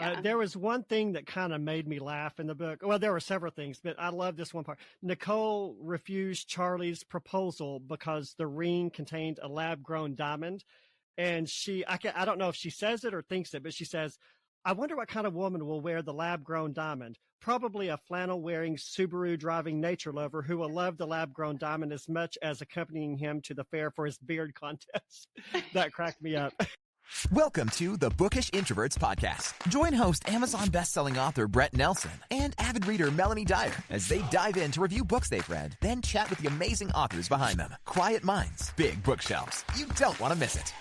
Yeah. There was one thing that kind of made me laugh in the book. Well, there were several things, but I love this one part. Nicole refused Charlie's proposal because the ring contained a lab-grown diamond. And I don't know if she says it or thinks it, but she says, I wonder what kind of woman will wear the lab-grown diamond. Probably a flannel-wearing, Subaru-driving nature lover who will love the lab-grown diamond as much as accompanying him to the fair for his beard contest. That cracked me up. Welcome to the Bookish Introverts podcast. Join host Amazon bestselling author Brett Nelson and avid reader Melanie Dyer as they dive in to review books they've read, then chat with the amazing authors behind them. Quiet minds, big bookshelves. You don't want to miss it.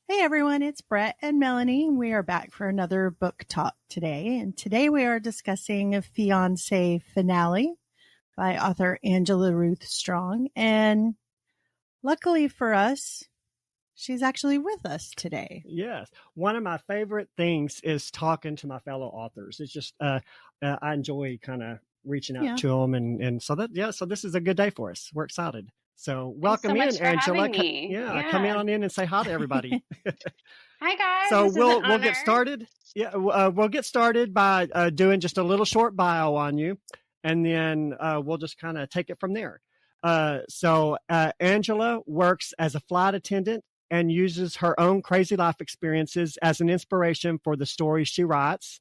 Hey everyone, it's Brett and Melanie. We are back for another book talk today. And today we are discussing Fiancé Finale by author Angela Ruth Strong. And luckily for us, she's actually with us today. Yes. One of my favorite things is talking to my fellow authors. It's just, I enjoy kind of reaching out to them. And so this is a good day for us. We're excited. So welcome in, Angela. Come on in and say hi to everybody. Hi guys. So we'll get started. Yeah, we'll get started by doing just a little short bio on you, and then we'll just kind of take it from there. So Angela works as a flight attendant and uses her own crazy life experiences as an inspiration for the stories she writes.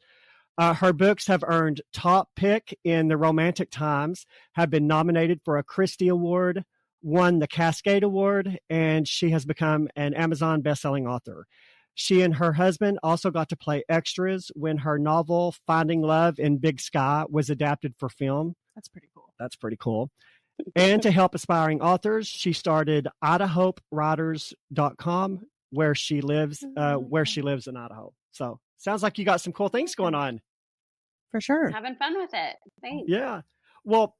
Her books have earned top pick in the Romantic Times, have been nominated for a Christie Award, won the Cascade Award, and she has become an Amazon bestselling author. She and her husband also got to play extras when her novel Finding Love in Big Sky was adapted for film. That's pretty And cool. to help aspiring authors, she started IdahopeWriters.com, where she lives in Idaho. So sounds like you got some cool things going on. For sure. Having fun with it. Thanks. Yeah. Well,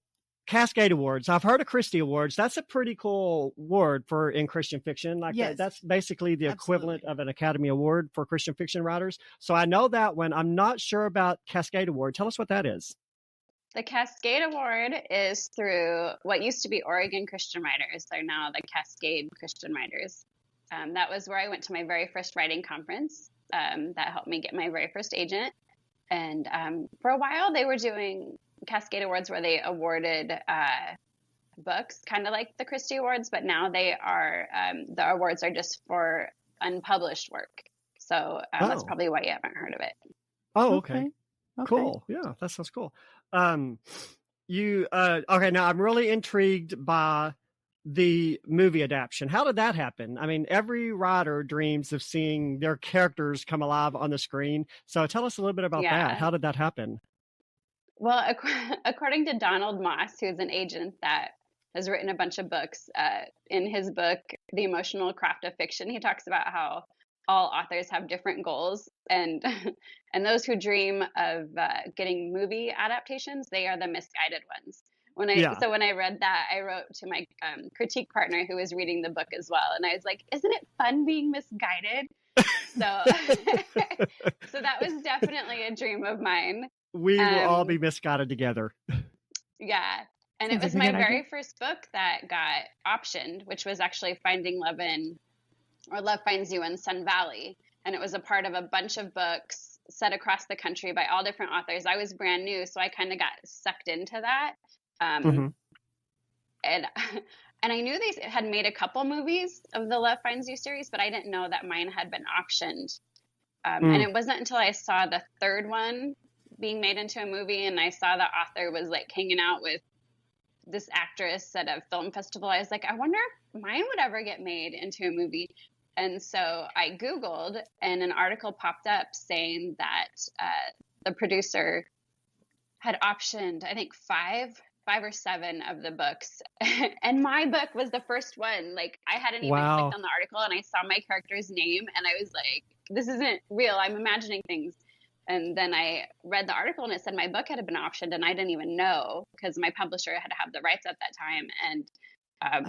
Cascade Awards. I've heard of Christie Awards. That's a pretty cool award in Christian fiction. That's basically the equivalent of an Academy Award for Christian fiction writers. So I know that one. I'm not sure about Cascade Award. Tell us what that is. The Cascade Award is through what used to be Oregon Christian Writers. They're now the Cascade Christian Writers. That was where I went to my very first writing conference. That helped me get my very first agent. And for a while, they were doing Cascade Awards where they awarded books, kind of like the Christie Awards, but now they are the awards are just for unpublished work. So that's probably why you haven't heard of it. Oh, okay. Cool. Yeah, that sounds cool. Now I'm really intrigued by the movie adaptation. How did that happen? I mean, every writer dreams of seeing their characters come alive on the screen. So tell us a little bit about that. How did that happen? Well, according to Donald Moss, who's an agent that has written a bunch of books, in his book, The Emotional Craft of Fiction, he talks about how all authors have different goals, and those who dream of getting movie adaptations, they are the misguided ones. So when I read that, I wrote to my critique partner who was reading the book as well, and I was like, "Isn't it fun being misguided?" So that was definitely a dream of mine. We will all be misguided together. Yeah. And it was my very first book that got optioned, which was actually Finding Love Love Finds You in Sun Valley. And it was a part of a bunch of books set across the country by all different authors. I was brand new, so I kind of got sucked into that. And I knew they had made a couple movies of the Love Finds You series, but I didn't know that mine had been optioned. And it wasn't until I saw the third one being made into a movie and I saw the author was like hanging out with this actress at a film festival, I was like, I wonder if mine would ever get made into a movie. And so I Googled and an article popped up saying that the producer had optioned, I think, five or seven of the books. And my book was the first one. Like, I hadn't even clicked on the article and I saw my character's name and I was like, this isn't real. I'm imagining things. And then I read the article and it said my book had been optioned and I didn't even know because my publisher had to have the rights at that time. And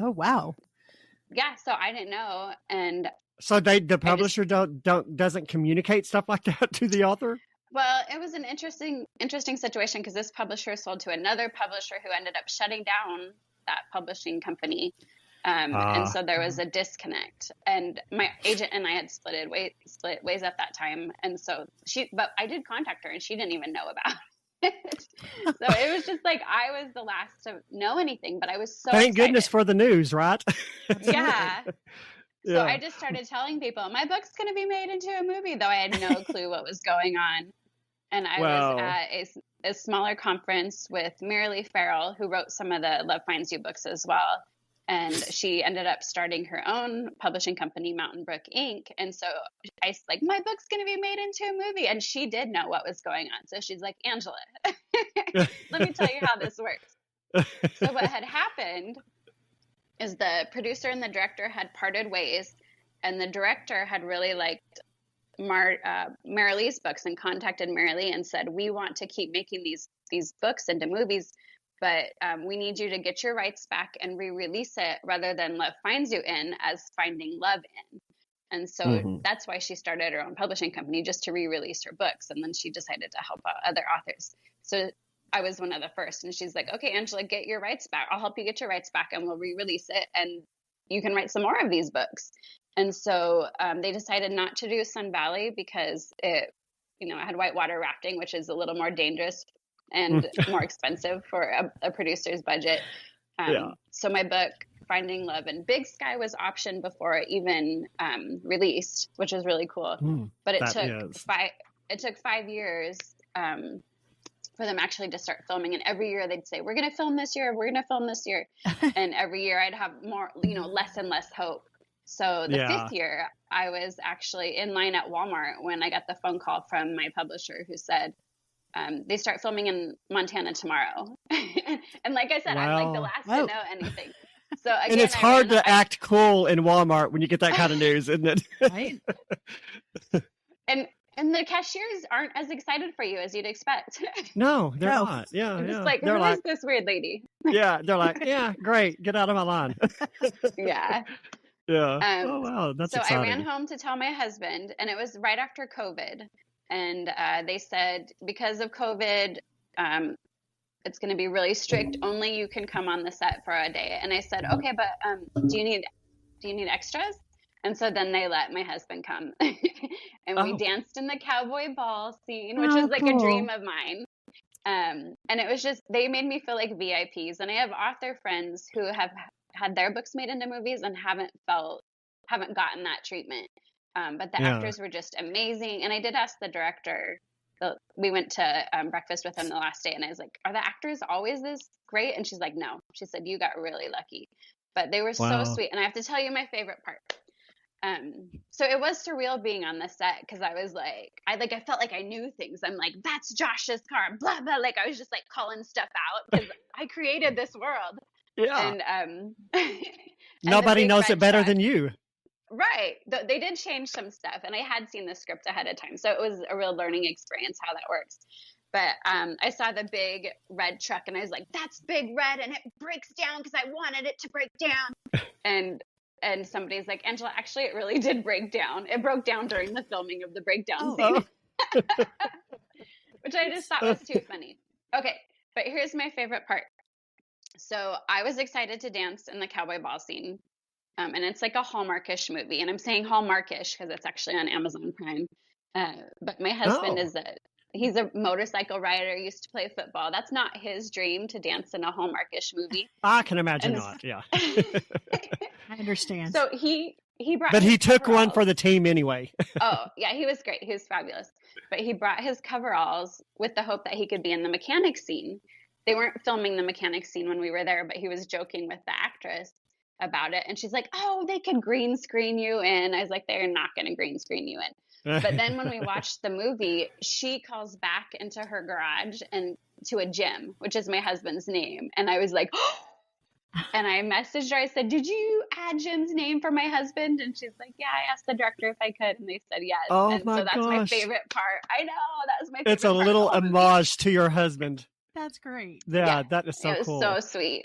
oh, wow. Yeah, so I didn't know. And so the publisher doesn't communicate stuff like that to the author? Well, it was an interesting situation because this publisher sold to another publisher who ended up shutting down that publishing company. And so there was a disconnect, and my agent and I had split ways at that time. And so but I did contact her and she didn't even know about it. So it was just like, I was the last to know anything, but I was so Thank excited. goodness for the news, right? Yeah. So Yeah. I just started telling people, my book's going to be made into a movie, though I had no clue what was going on. And I was at a smaller conference with Marilee Farrell, who wrote some of the Love Finds You books as well. And she ended up starting her own publishing company, Mountain Brook Inc. And so I was like, my book's going to be made into a movie. And she did know what was going on. So she's like, Angela, let me tell you how this works. So what had happened is the producer and the director had parted ways. And the director had really liked Marilee's books and contacted Marilee and said, we want to keep making these books into movies, but we need you to get your rights back and re-release it rather than Love Finds You in as Finding Love in. And so that's why she started her own publishing company, just to re-release her books. And then she decided to help out other authors. So I was one of the first. And she's like, okay, Angela, get your rights back. I'll help you get your rights back and we'll re-release it. And you can write some more of these books. And so they decided not to do Sun Valley because it had whitewater rafting, which is a little more dangerous and more expensive for a producer's budget. So my book, Finding Love in Big Sky, was optioned before it even released, which was really cool. But it took 5 years for them actually to start filming. And every year they'd say, we're going to film this year. We're going to film this year. And every year I'd have more, less and less hope. So the fifth year, I was actually in line at Walmart when I got the phone call from my publisher who said, they start filming in Montana tomorrow. And like I said, I'm like the last to know anything. So again, and it's hard to act cool in Walmart when you get that kind of news, isn't it? Right. And the cashiers aren't as excited for you as you'd expect. No, they're not. Yeah, I'm just like, who is this weird lady? Yeah, they're like, yeah, great, get out of my line. Yeah. Yeah. Oh wow, that's so exciting. I ran home to tell my husband, and it was right after COVID, and they said because of COVID, it's going to be really strict. Only you can come on the set for a day. And I said, okay, but do you need extras? And so then they let my husband come, and we danced in the cowboy ball scene, which is like a dream of mine. And it was just, they made me feel like VIPs. And I have author friends who have had their books made into movies and haven't gotten that treatment. But the actors were just amazing. And I did ask the director, we went to breakfast with him the last day, and I was like, are the actors always this great? And she's like, no. She said, you got really lucky. But they were so sweet. And I have to tell you my favorite part. So it was surreal being on the set, because I was like, I felt like I knew things. I'm like, that's Josh's car, blah, blah. Like, I was just like calling stuff out because I created this world. Yeah. And nobody knows it better than you. Right. They did change some stuff, and I had seen the script ahead of time. So it was a real learning experience how that works. But I saw the big red truck, and I was like, that's big red, and it breaks down because I wanted it to break down. And somebody's like, Angela, actually, it really did break down. It broke down during the filming of the breakdown scene, which I just thought was too funny. Okay, but here's my favorite part. So I was excited to dance in the cowboy ball scene. And it's like a Hallmarkish movie. And I'm saying Hallmarkish because it's actually on Amazon Prime. But my husband he's a motorcycle rider, used to play football. That's not his dream to dance in a Hallmarkish movie. I can imagine not, yeah. I understand. So he brought But he took coveralls. one for the team anyway. Oh, yeah, he was great. He was fabulous. But he brought his coveralls with the hope that he could be in the mechanic scene. They weren't filming the mechanic scene when we were there, but he was joking with the actress about it. And she's like, oh, they could green screen you in. I was like, they're not going to green screen you in. But then when we watched the movie, she calls back into her garage and to a Jim, which is my husband's name. And I was like, oh. And I messaged her. I said, did you add Jim's name for my husband? And she's like, yeah, I asked the director if I could. And they said yes. Oh, and my so that's gosh. my favorite part. I know. That was my favorite It's a part little of the whole movie. homage to your husband. That's great. Yeah, that is so it was cool. so sweet.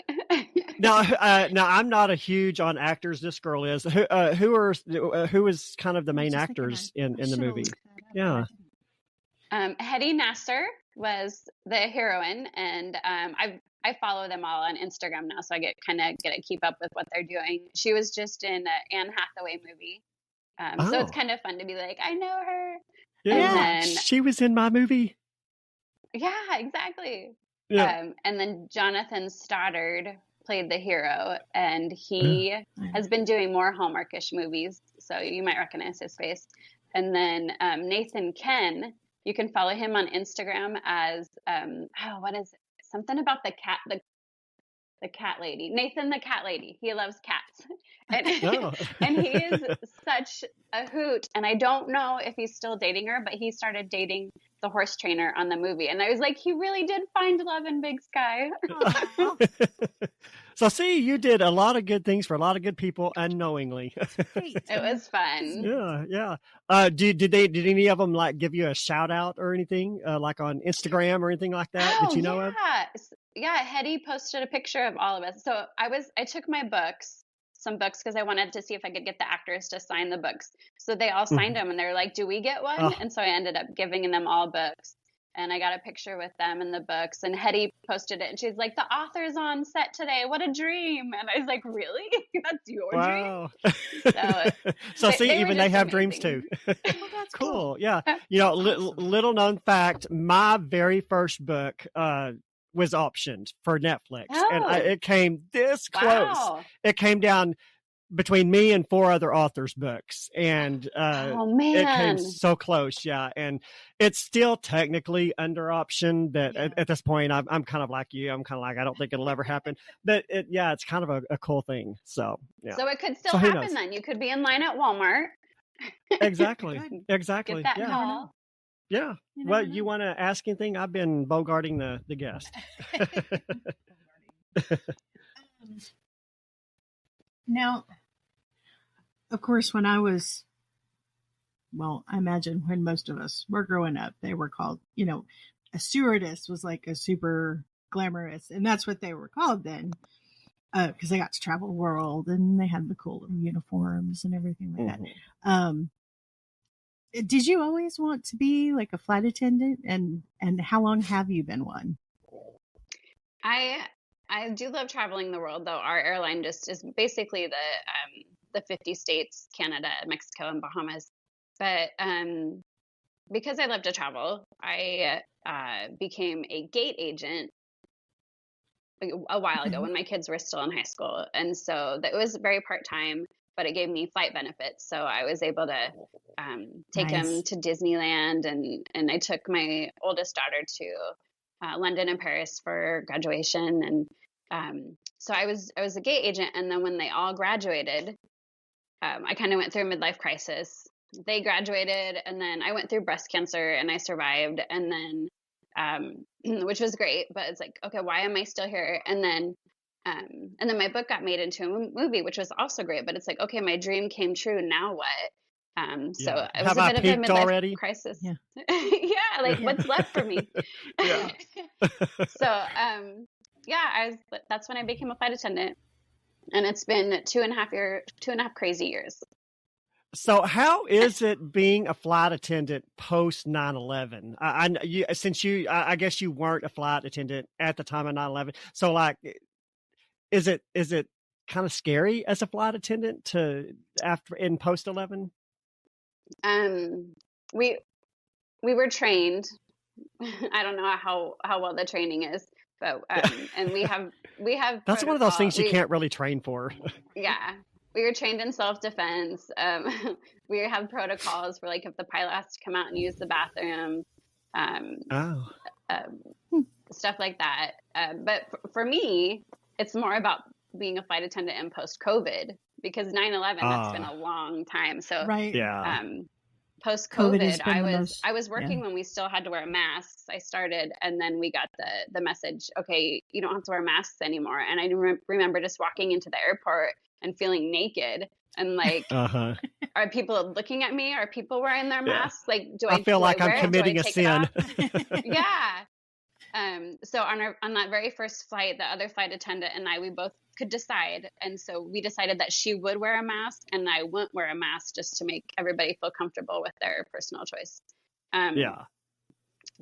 Now, I'm not a huge on actors. This girl is. Who is kind of the main actors in the movie? Yeah. Hedy Nasser was the heroine, and I follow them all on Instagram now, so I get to keep up with what they're doing. She was just in an Anne Hathaway movie. So it's kind of fun to be like, I know her. Yeah, and then, she was in my movie. Yeah, exactly. Yeah. And then Jonathan Stoddard played the hero, and he has been doing more Hallmarkish movies, so you might recognize his face. And then Nathan Ken, you can follow him on Instagram as what is it? Something about the cat, the cat lady. Nathan the cat lady. He loves cats. And he is such a hoot. And I don't know if he's still dating her, but he started dating the horse trainer on the movie. And I was like, he really did find love in Big Sky. So see, you did a lot of good things for a lot of good people unknowingly. It was fun. Yeah. Did any of them like give you a shout out or anything, like on Instagram or anything like that? Did you know of? Yeah. Hetty posted a picture of all of us. So I took my some books, because I wanted to see if I could get the actors to sign the books. So they all signed them, and they're like, do we get one? And so I ended up giving them all books. And I got a picture with them in the books, and Hetty posted it, and she's like, the author's on set today. What a dream. And I was like, really? That's your dream? So see, even they have dreams too. Well, that's cool. Yeah. You know, little known fact, my very first book was optioned for Netflix. And it came this close. Wow. It came down between me and 4 other authors' books. And it came so close. Yeah. And it's still technically under option, but at this point, I'm kind of like you. I'm kind of like, I don't think it'll ever happen. But it's kind of a cool thing. So, yeah. So it could still happen then. You could be in line at Walmart. Exactly. Exactly. Get that call. Yeah. Well, you want to ask anything? I've been bogarting the guest. Now, of course, when I imagine when most of us were growing up, they were called, a stewardess was like a super glamorous, and that's what they were called then, because they got to travel the world and they had the cool little uniforms and everything like that. Did you always want to be like a flight attendant, and how long have you been one? I do love traveling the world, though. Our airline just is basically the 50 states, Canada, Mexico, and Bahamas. But because I love to travel, I became a gate agent a while ago when my kids were still in high school. And so it was very part-time, but it gave me flight benefits. So I was able to take them to Disneyland, and I took my oldest daughter to London and Paris for graduation. And so I was a gate agent. And then when they all graduated, I kind of went through a midlife crisis. They graduated, and then I went through breast cancer, and I survived. And then, which was great, but it's like, okay, why am I still here? And then my book got made into a movie, which was also great. But it's like, okay, my dream came true. Now what? So it was a bit of a midlife crisis. Yeah. Like what's left for me? So, that's when I became a flight attendant, and it's been 2.5 crazy years. So how is it being a flight attendant post 9/11? I guess you weren't a flight attendant at the time of 9/11. So like, is it kind of scary as a flight attendant in post 11? We were trained. I don't know how well the training is, but and we have. That's one of those things you can't really train for. Yeah. We were trained in self-defense. We have protocols for like if the pilot has to come out and use the bathroom, stuff like that. But for me, it's more about being a flight attendant in post-COVID, because 9/11, that's been a long time. So post-COVID, I was working when we still had to wear masks. I started, and then we got the message, okay, you don't have to wear masks anymore. And I remember just walking into the airport and feeling naked, and like, are people looking at me? Are people wearing their masks? Like, I feel like I'm committing a sin. Yeah. So on that very first flight, the other flight attendant and I, we both could decide. And so we decided that she would wear a mask and I wouldn't wear a mask, just to make everybody feel comfortable with their personal choice.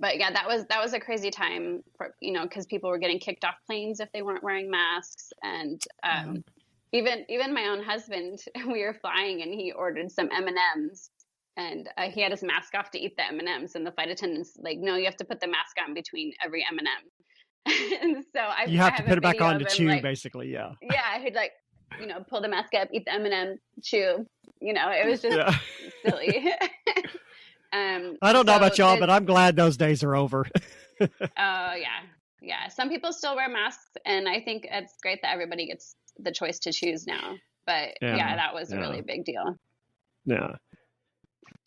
But yeah, that was a crazy time for, you know, because people were getting kicked off planes if they weren't wearing masks. And even my own husband, we were flying and he ordered some M&Ms and he had his mask off to eat the M&Ms, and the flight attendants like, no, you have to put the mask on between every M&M. And so you have to put it back on to chew, like, basically. Yeah. Yeah, he'd like, you know, pull the mask up, eat the M&M, chew. You know, it was just silly. I don't know about y'all, but I'm glad those days are over. Oh, yeah. Some people still wear masks, and I think it's great that everybody gets the choice to choose now. But yeah, that was a really big deal. Yeah.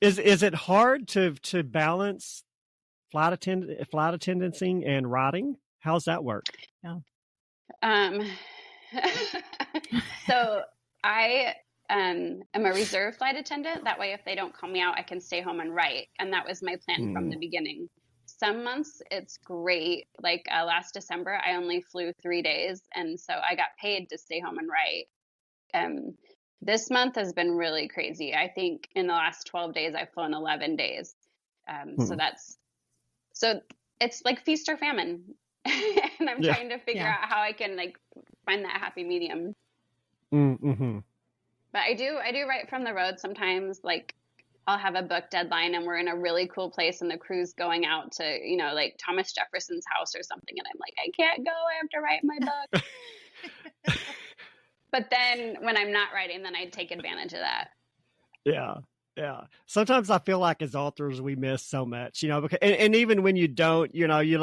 Is it hard to balance flight attendancing and writing? How's that work? Yeah. So I am a reserve flight attendant. That way, if they don't call me out, I can stay home and write. And that was my plan from the beginning. Some months it's great. Like last December, I only flew 3 days. And so I got paid to stay home and write. This month has been really crazy. I think in the last 12 days, I've flown 11 days. So it's like feast or famine. And I'm trying to figure out how I can like find that happy medium. Mm-hmm. But I do write from the road sometimes. Like I'll have a book deadline and we're in a really cool place and the crew's going out to, you know, like Thomas Jefferson's house or something. And I'm like, I can't go. I have to write my book. But then when I'm not writing, then I take advantage of that. Yeah. Yeah. Sometimes I feel like as authors, we miss so much, you know, because, and even when you don't, you know, you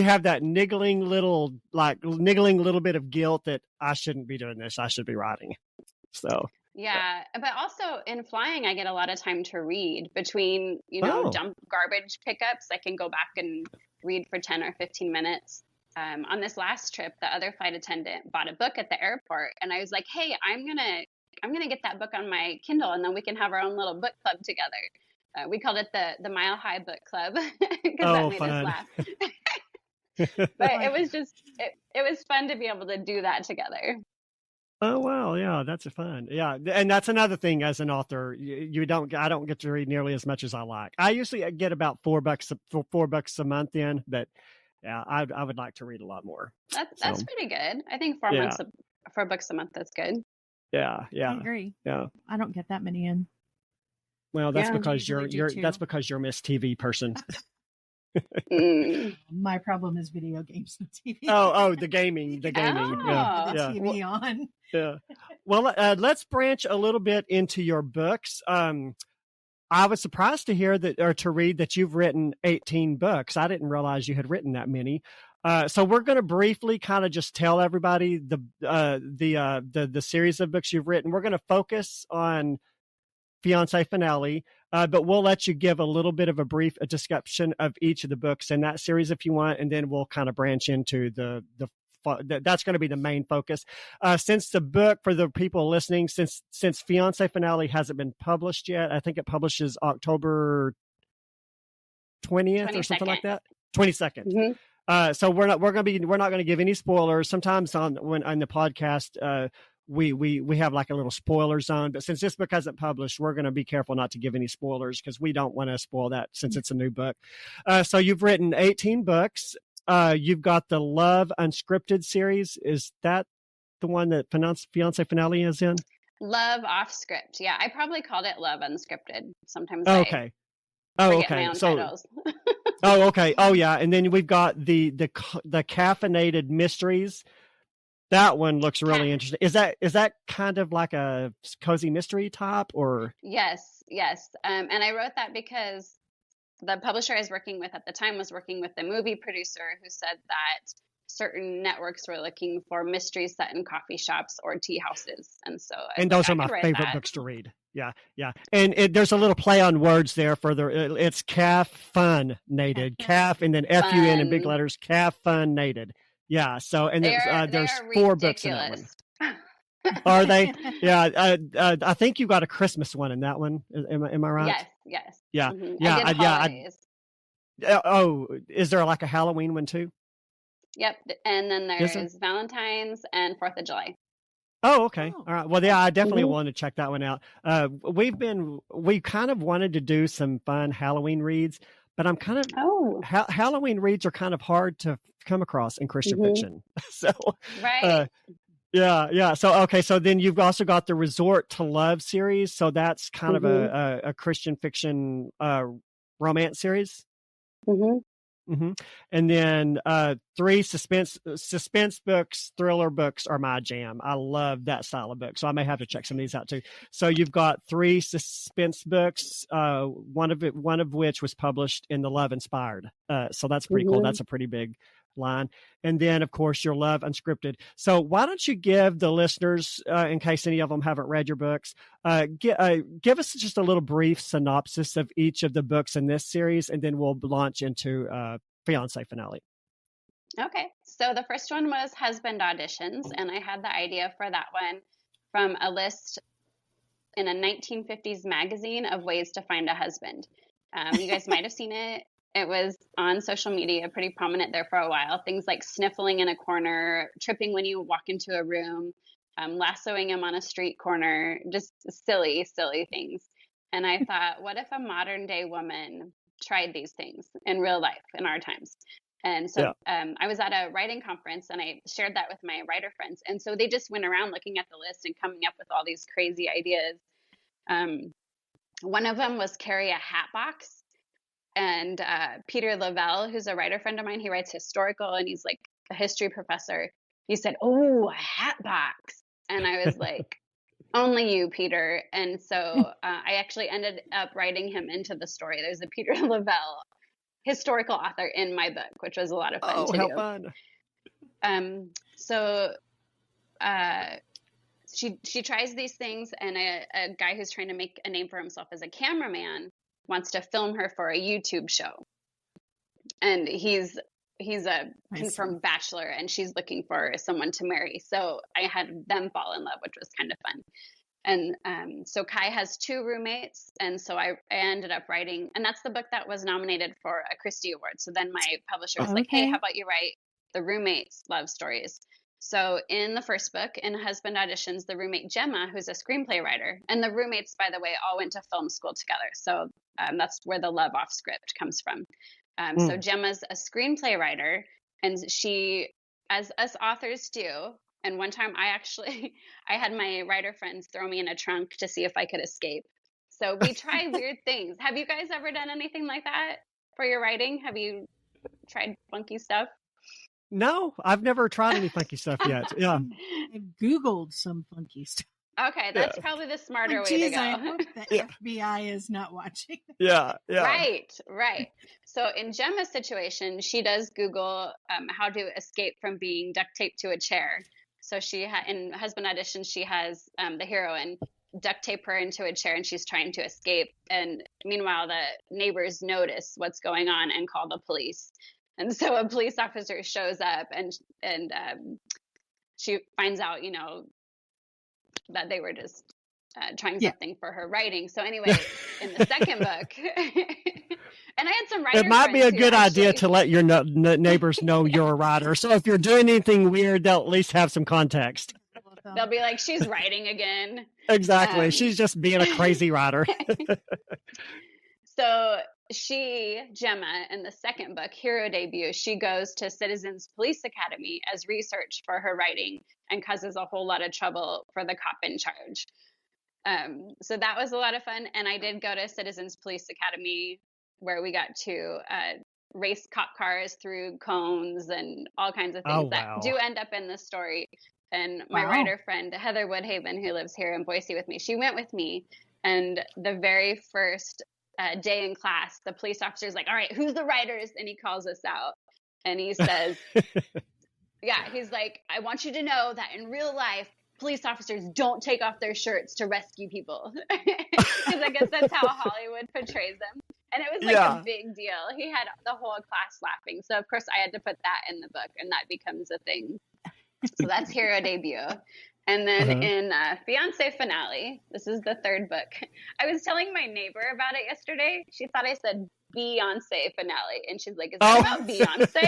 have that niggling little bit of guilt that I shouldn't be doing this. I should be writing. So. Yeah. But also in flying, I get a lot of time to read between, you know, dump garbage pickups. I can go back and read for 10 or 15 minutes. On this last trip, the other flight attendant bought a book at the airport and I was like, hey, I'm going to get that book on my Kindle and then we can have our own little book club together. We called it the Mile High Book Club because that made us laugh. But it was just, it was fun to be able to do that together. Oh, wow. Yeah, that's fun. Yeah. And that's another thing as an author, I don't get to read nearly as much as I like. I usually get about $4 a month in, but yeah, I would like to read a lot more. That's pretty good. I think 4 books a month, that's good. Yeah. I agree. Yeah. I don't get that many in. Well, that's because that's because you're Miss TV person. My problem is video games and TV. The gaming. Yeah. TV on. Yeah. Well, let's branch a little bit into your books. I was surprised to read that you've written 18 books. I didn't realize you had written that many. So we're going to briefly kind of just tell everybody the series of books you've written. We're going to focus on Fiancé Finale, but we'll let you give a little bit of a brief description of each of the books in that series if you want, and then we'll kind of branch into that's going to be the main focus. Since the book, for the people listening, since Fiancé Finale hasn't been published yet, I think it publishes October 20th or something like that. 22nd. Mm-hmm. So we're not going to give any spoilers. Sometimes on the podcast, we have like a little spoiler zone, but since this book hasn't published, we're going to be careful not to give any spoilers because we don't want to spoil that since it's a new book. So you've written 18 books. You've got the Love Unscripted series. Is that the one that Fiancé Finale is in? Love Off Script. Yeah, I probably called it Love Unscripted. Sometimes okay. forget my own titles. Okay. Oh, yeah. And then we've got the caffeinated mysteries. That one looks really interesting. Is that kind of like a cozy mystery type or? Yes. And I wrote that because the publisher I was working with at the time was working with the movie producer who said that certain networks were looking for mysteries set in coffee shops or tea houses. And so those are my favorite books to read. Yeah. And there's a little play on words there it's caffeinated, calf, and then F-U-N in big letters, caffeinated. Yeah. So, and there's 4 books in that one. Are they? Yeah. I think you got a Christmas one in that one. Am I right? Yes. Yeah. Mm-hmm. Yeah. Is there like a Halloween one too? Yep. And then there's Valentine's and 4th of July. Oh, okay. All right. Well, yeah, I definitely want to check that one out. We kind of wanted to do some fun Halloween reads, but I'm kind of Halloween reads are kind of hard to come across in Christian fiction. So, right. Yeah. So, okay. So then you've also got the Resort to Love series. So that's kind of a Christian fiction romance series. And then 3 suspense books, thriller books are my jam. I love that style of book. So I may have to check some of these out too. So you've got 3 suspense books, one of which was published in the Love Inspired. So that's pretty cool. That's a pretty big line. And then, of course, your Love Unscripted. So why don't you give the listeners, in case any of them haven't read your books, give us just a little brief synopsis of each of the books in this series, and then we'll launch into Fiancé Finale. Okay. So the first one was Husband Auditions, and I had the idea for that one from a list in a 1950s magazine of ways to find a husband. You guys might have seen it. It was on social media, pretty prominent there for a while. Things like sniffling in a corner, tripping when you walk into a room, lassoing him on a street corner, just silly, silly things. And I thought, what if a modern day woman tried these things in real life in our times? And so I was at a writing conference and I shared that with my writer friends. And so they just went around looking at the list and coming up with all these crazy ideas. One of them was carry a hat box. And Peter Lavelle, who's a writer friend of mine, he writes historical and he's like a history professor. He said, "Oh, a hat box." And I was like, only you, Peter. And so I actually ended up writing him into the story. There's a Peter Lavelle historical author in my book, which was a lot of fun to do. Fun. So she tries these things, and a guy who's trying to make a name for himself as a cameraman wants to film her for a YouTube show. And he's a confirmed bachelor, and she's looking for someone to marry. So I had them fall in love, which was kind of fun. And so Kai has 2 roommates. And so I ended up writing, and that's the book that was nominated for a Christie Award. So then my publisher was like, hey, how about you write the roommates' love stories? So in the first book, in Husband Auditions, the roommate Gemma, who's a screenplay writer, and the roommates, by the way, all went to film school together. So that's where the love off script comes from. So Gemma's a screenplay writer, and she, as us authors do, and one time I had my writer friends throw me in a trunk to see if I could escape. So we try weird things. Have you guys ever done anything like that for your writing? Have you tried funky stuff? No, I've never tried any funky stuff yet. Yeah. I've Googled some funky stuff. Okay, that's probably the smarter way to go. I hope the FBI is not watching. Yeah. Right. So in Gemma's situation, she does Google how to escape from being duct taped to a chair. So in Husband Audition, she has the heroine duct tape her into a chair, and she's trying to escape. And meanwhile, the neighbors notice what's going on and call the police. And so a police officer shows up, and she finds out, that they were just trying something for her writing. So anyway, in the second book, and I had some writers. It might be a good idea to let your neighbors know you're a writer. So if you're doing anything weird, they'll at least have some context. They'll be like, she's writing again. Exactly. She's just being a crazy writer. So Gemma, in the second book, Hero Debut, she goes to Citizens Police Academy as research for her writing and causes a whole lot of trouble for the cop in charge. So that was a lot of fun. And I did go to Citizens Police Academy, where we got to race cop cars through cones and all kinds of things that do end up in the story. And my writer friend, Heather Woodhaven, who lives here in Boise with me, she went with me. And the very first day in class, the police officer's like, all right, who's the writers? And he calls us out. And he says, he's like, I want you to know that in real life, police officers don't take off their shirts to rescue people. Because I guess that's how Hollywood portrays them. And it was like a big deal. He had the whole class laughing. So, of course, I had to put that in the book, and that becomes a thing. So that's Hero Debut. And then in Fiancé Finale, this is the third book. I was telling my neighbor about it yesterday. She thought I said Beyonce Finale. And she's like, is that about Beyonce?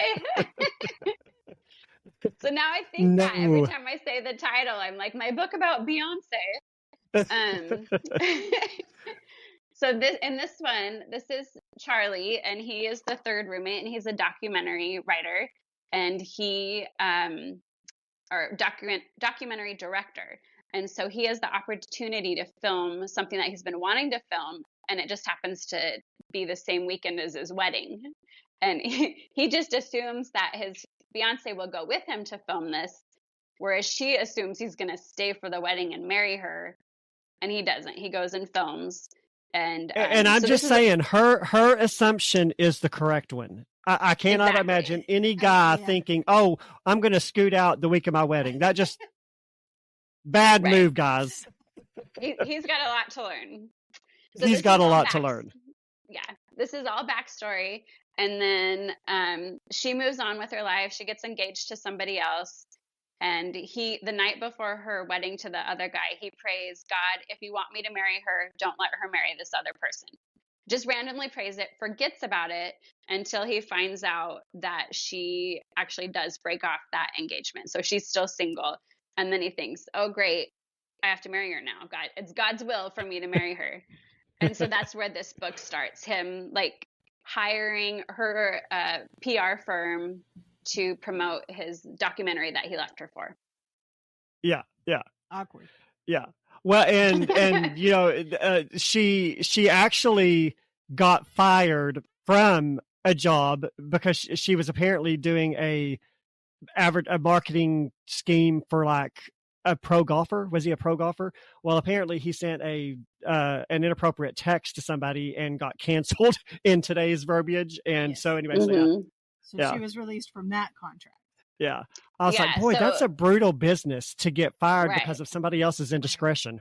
So now I think that every time I say the title, I'm like, my book about Beyonce. So this is Charlie, and he is the third roommate, and he's a documentary writer, and he or documentary director. And so he has the opportunity to film something that he's been wanting to film, and it just happens to be the same weekend as his wedding. And he just assumes that his fiance will go with him to film this, whereas she assumes he's going to stay for the wedding and marry her, and he doesn't. He goes and films. And I'm so just saying, her assumption is the correct one. I cannot imagine any guy thinking, "Oh, I'm going to scoot out the week of my wedding." That just bad move, guys. He's got a lot to learn. So he's got a lot to learn. Yeah, this is all backstory, and then she moves on with her life. She gets engaged to somebody else, and the night before her wedding to the other guy, he prays, "God, if you want me to marry her, don't let her marry this other person." Just randomly prays it, forgets about it until he finds out that she actually does break off that engagement. So she's still single. And then he thinks, "Oh, great, I have to marry her now. God, it's God's will for me to marry her." And so that's where this book starts, him like hiring her PR firm to promote his documentary that he left her for. Yeah. Awkward. Yeah. Well, and you know, she actually got fired from a job because she was apparently doing a marketing scheme for like a pro golfer. Was he a pro golfer? Well, apparently he sent an inappropriate text to somebody and got canceled in today's verbiage. And so anyway, so she was released from that contract. Yeah. I was like, boy, that's a brutal business to get fired because of somebody else's indiscretion.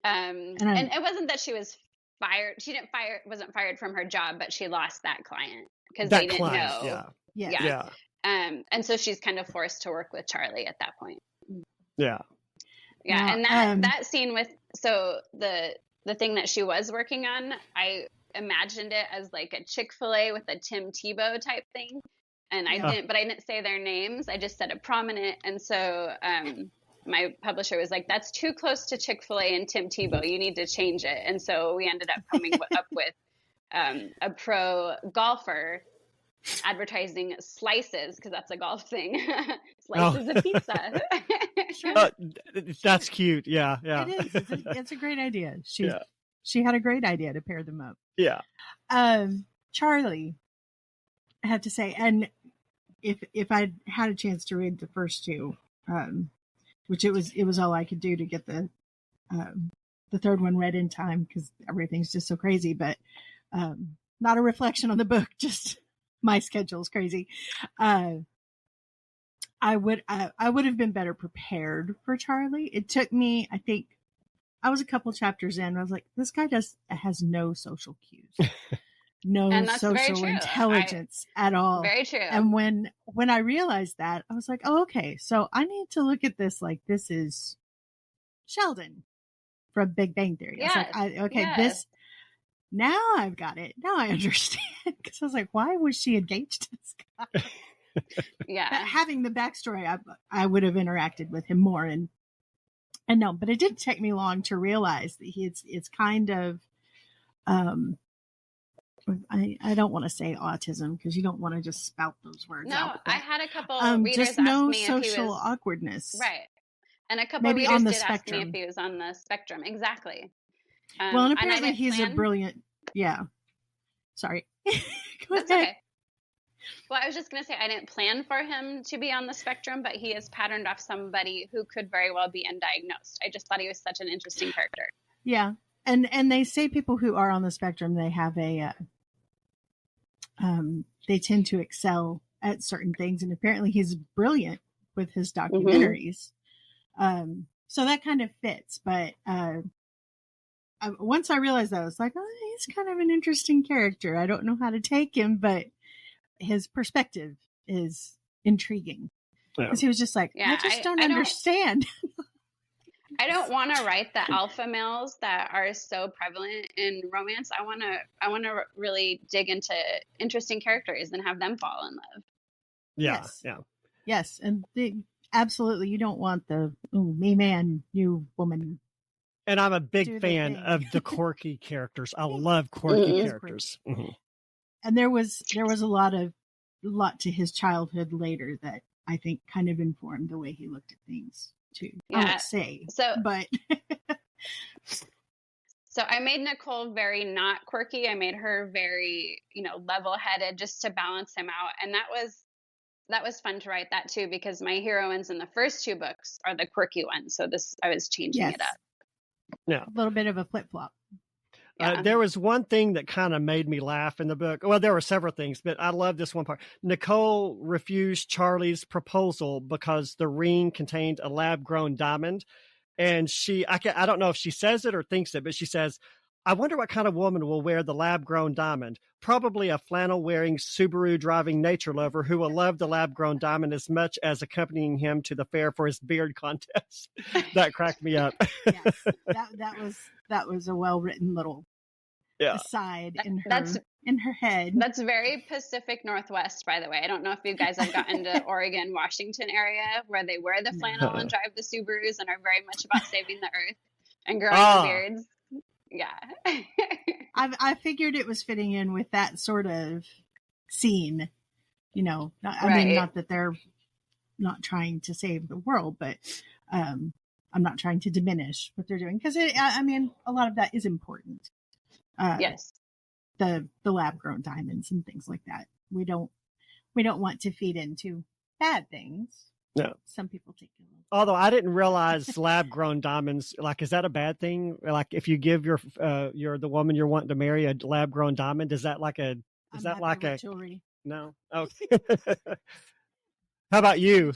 And it wasn't that she was fired. She wasn't fired from her job, but she lost that client because they didn't know. Yeah. And so she's kind of forced to work with Charlie at that point. Yeah. Yeah. And that scene with, so the thing that she was working on, I imagined it as like a Chick-fil-A with a Tim Tebow type thing. And I didn't say their names. I just said a prominent. And so my publisher was like, "That's too close to Chick-fil-A and Tim Tebow. You need to change it." And so we ended up coming up with a pro golfer advertising slices, because that's a golf thing. Slices of pizza. That's cute. Yeah. It is. It's a great idea. She had a great idea to pair them up. Yeah. Charlie, I have to say, and if I'd had a chance to read the first two, which it was all I could do to get the third one read in time because everything's just so crazy, but not a reflection on the book, just my schedule's crazy. I would have been better prepared for Charlie. It took me, I think, I was a couple chapters in. I was like, this guy has no social cues. No social intelligence at all. Very true. And when I realized that, I was like, oh, okay. So I need to look at this like this is Sheldon from Big Bang Theory. Yes. This, now I've got it. Now I understand. Because I was like, why was she engaged to this guy? Yeah. But having the backstory, I would have interacted with him more. And no, but it didn't take me long to realize that it's kind of, I don't want to say autism because you don't want to just spout those words out. No, I had a couple readers just ask no me if he social was awkwardness. right, and a couple Maybe readers on the did spectrum. ask me if he was on the spectrum. Exactly. Well, and apparently he's a brilliant. Yeah. Sorry. That's okay. Well, I was just going to say I didn't plan for him to be on the spectrum, but he is patterned off somebody who could very well be undiagnosed. I just thought he was such an interesting character. Yeah. And they say people who are on the spectrum, they have they tend to excel at certain things. And apparently he's brilliant with his documentaries. Mm-hmm. So that kind of fits. But once I realized that, I was like, oh, he's kind of an interesting character. I don't know how to take him, but his perspective is intriguing. Because he was just like, I just don't understand. I don't want to write the alpha males that are so prevalent in romance. I want to really dig into interesting characters and have them fall in love. Yeah, yes, and absolutely, you don't want the me man, you woman And I'm a do big their fan thing. of the quirky characters. I love quirky characters. Mhm. And there was a lot to his childhood later that I think kind of informed the way he looked at things too. I Yeah. won't say, So but So I made Nicole very not quirky. I made her very, level-headed just to balance him out. And that was fun to write that too, because my heroines in the first two books are the quirky ones. So I was changing yes, it up. Yeah. a little bit of a flip flop. Yeah. There was one thing that kind of made me laugh in the book. Well, there were several things, but I love this one part. Nicole refused Charlie's proposal because the ring contained a lab-grown diamond. And I don't know if she says it or thinks it, but she says, I wonder what kind of woman will wear the lab-grown diamond. Probably a flannel-wearing, Subaru-driving nature lover who will love the lab-grown diamond as much as accompanying him to the fair for his beard contest. That cracked me up. Yes, that was a well written little aside in her head. That's very Pacific Northwest, by the way. I don't know if you guys have gotten to Oregon, Washington area where they wear the flannel and drive the Subarus and are very much about saving the earth and growing the beards. Yeah. I figured it was fitting in with that sort of scene, not that they're not trying to save the world, but I'm not trying to diminish what they're doing because a lot of that is important. Yes. The lab grown diamonds and things like that. We don't want to feed into bad things. No. Some people take it. Although I didn't realize lab-grown diamonds, is that a bad thing? Like if you give the woman you're wanting to marry a lab-grown diamond, is that jewelry? No. Okay. How about you?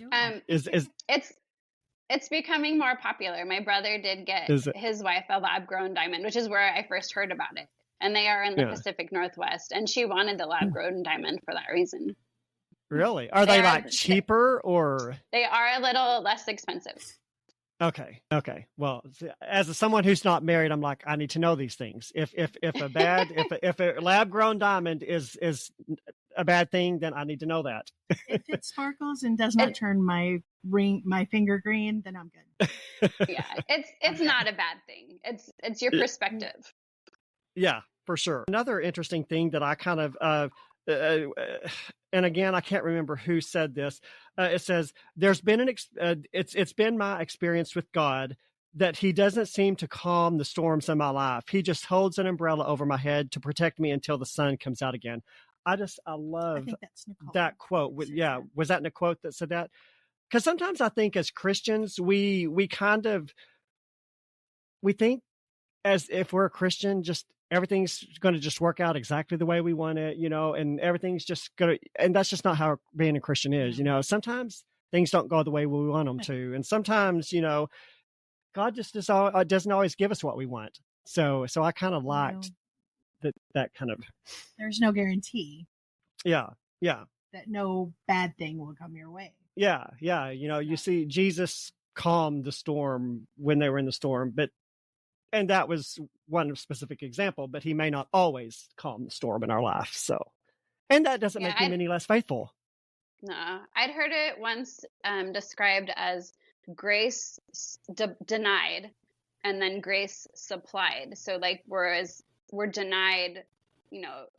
It's becoming more popular. My brother did get his wife a lab-grown diamond, which is where I first heard about it. And they are in the Pacific Northwest, and she wanted the lab-grown diamond for that reason. Really? Are they cheaper or? They are a little less expensive. Okay. Well, as someone who's not married, I'm like, I need to know these things. If a lab grown diamond is a bad thing, then I need to know that. If it sparkles and does not turn my finger green, then I'm good. Yeah, it's not a bad thing. It's your perspective. Yeah, for sure. Another interesting thing that I kind of and again, I can't remember who said this. It says, there's been it's been my experience with God that he doesn't seem to calm the storms in my life. He just holds an umbrella over my head to protect me until the sun comes out again. I love that quote. Was that in a quote that said that? Because sometimes I think as Christians, we think as if we're a Christian, just everything's going to just work out exactly the way we want it, and everything's just going to, and that's just not how being a Christian is, sometimes things don't go the way we want them to. And sometimes, God just doesn't always give us what we want. So I kind of liked that kind of, there's no guarantee. Yeah. That no bad thing will come your way. Yeah. You see Jesus calmed the storm when they were in the storm, and that was one specific example, but he may not always calm the storm in our life. So, and that doesn't make him any less faithful. No, I'd heard it once described as grace denied and then grace supplied. So whereas we're denied,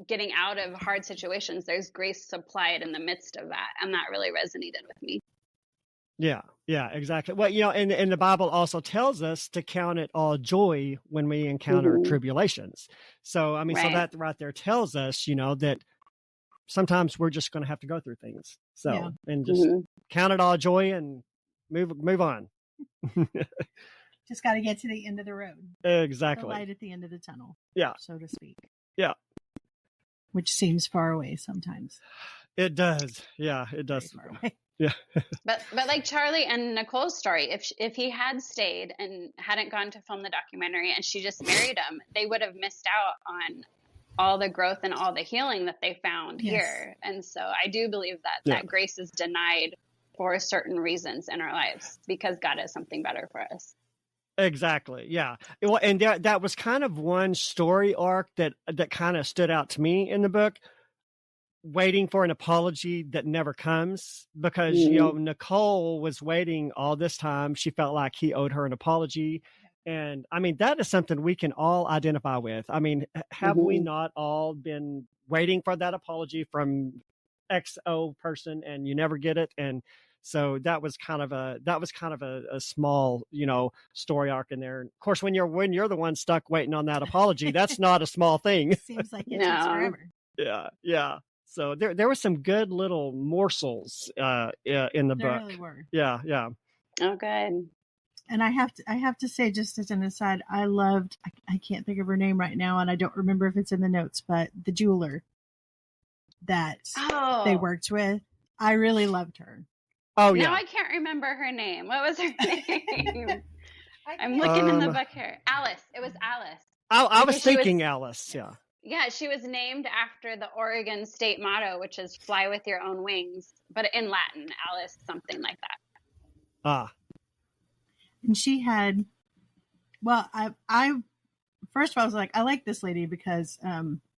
getting out of hard situations, there's grace supplied in the midst of that. And that really resonated with me. Yeah, exactly. Well, and the Bible also tells us to count it all joy when we encounter tribulations. So, so that right there tells us, that sometimes we're just going to have to go through things. So, and just count it all joy and move on. Just got to get to the end of the road. Exactly. The light at the end of the tunnel. Yeah. So to speak. Yeah. Which seems far away sometimes. It does. Yeah, it does. Very far away. Yeah. but like Charlie and Nicole's story, if he had stayed and hadn't gone to film the documentary and she just married him, they would have missed out on all the growth and all the healing that they found here. And so I do believe that grace is denied for certain reasons in our lives because God has something better for us. Exactly. Yeah. Well, and that was kind of one story arc that kind of stood out to me in the book. Waiting for an apology that never comes because, Nicole was waiting all this time. She felt like he owed her an apology. And I mean, that is something we can all identify with. I mean, have we not all been waiting for that apology from XO person and you never get it? And so that was kind of a small, story arc in there. Of course, when you're the one stuck waiting on that apology, that's not a small thing. Seems like it takes forever. Yeah. So there were some good little morsels in the book. There really were. Yeah. Oh, good. And I have to say, just as an aside, I loved, I can't think of her name right now, and I don't remember if it's in the notes, but the jeweler that they worked with, I really loved her. Oh, yeah. No, I can't remember her name. What was her name? I'm looking in the book here. Alice. It was Alice. I was thinking Alice, yeah. Yeah, she was named after the Oregon state motto, which is fly with your own wings, but in Latin, Alice, something like that. And she had, well, I first of all, I was like, I like this lady because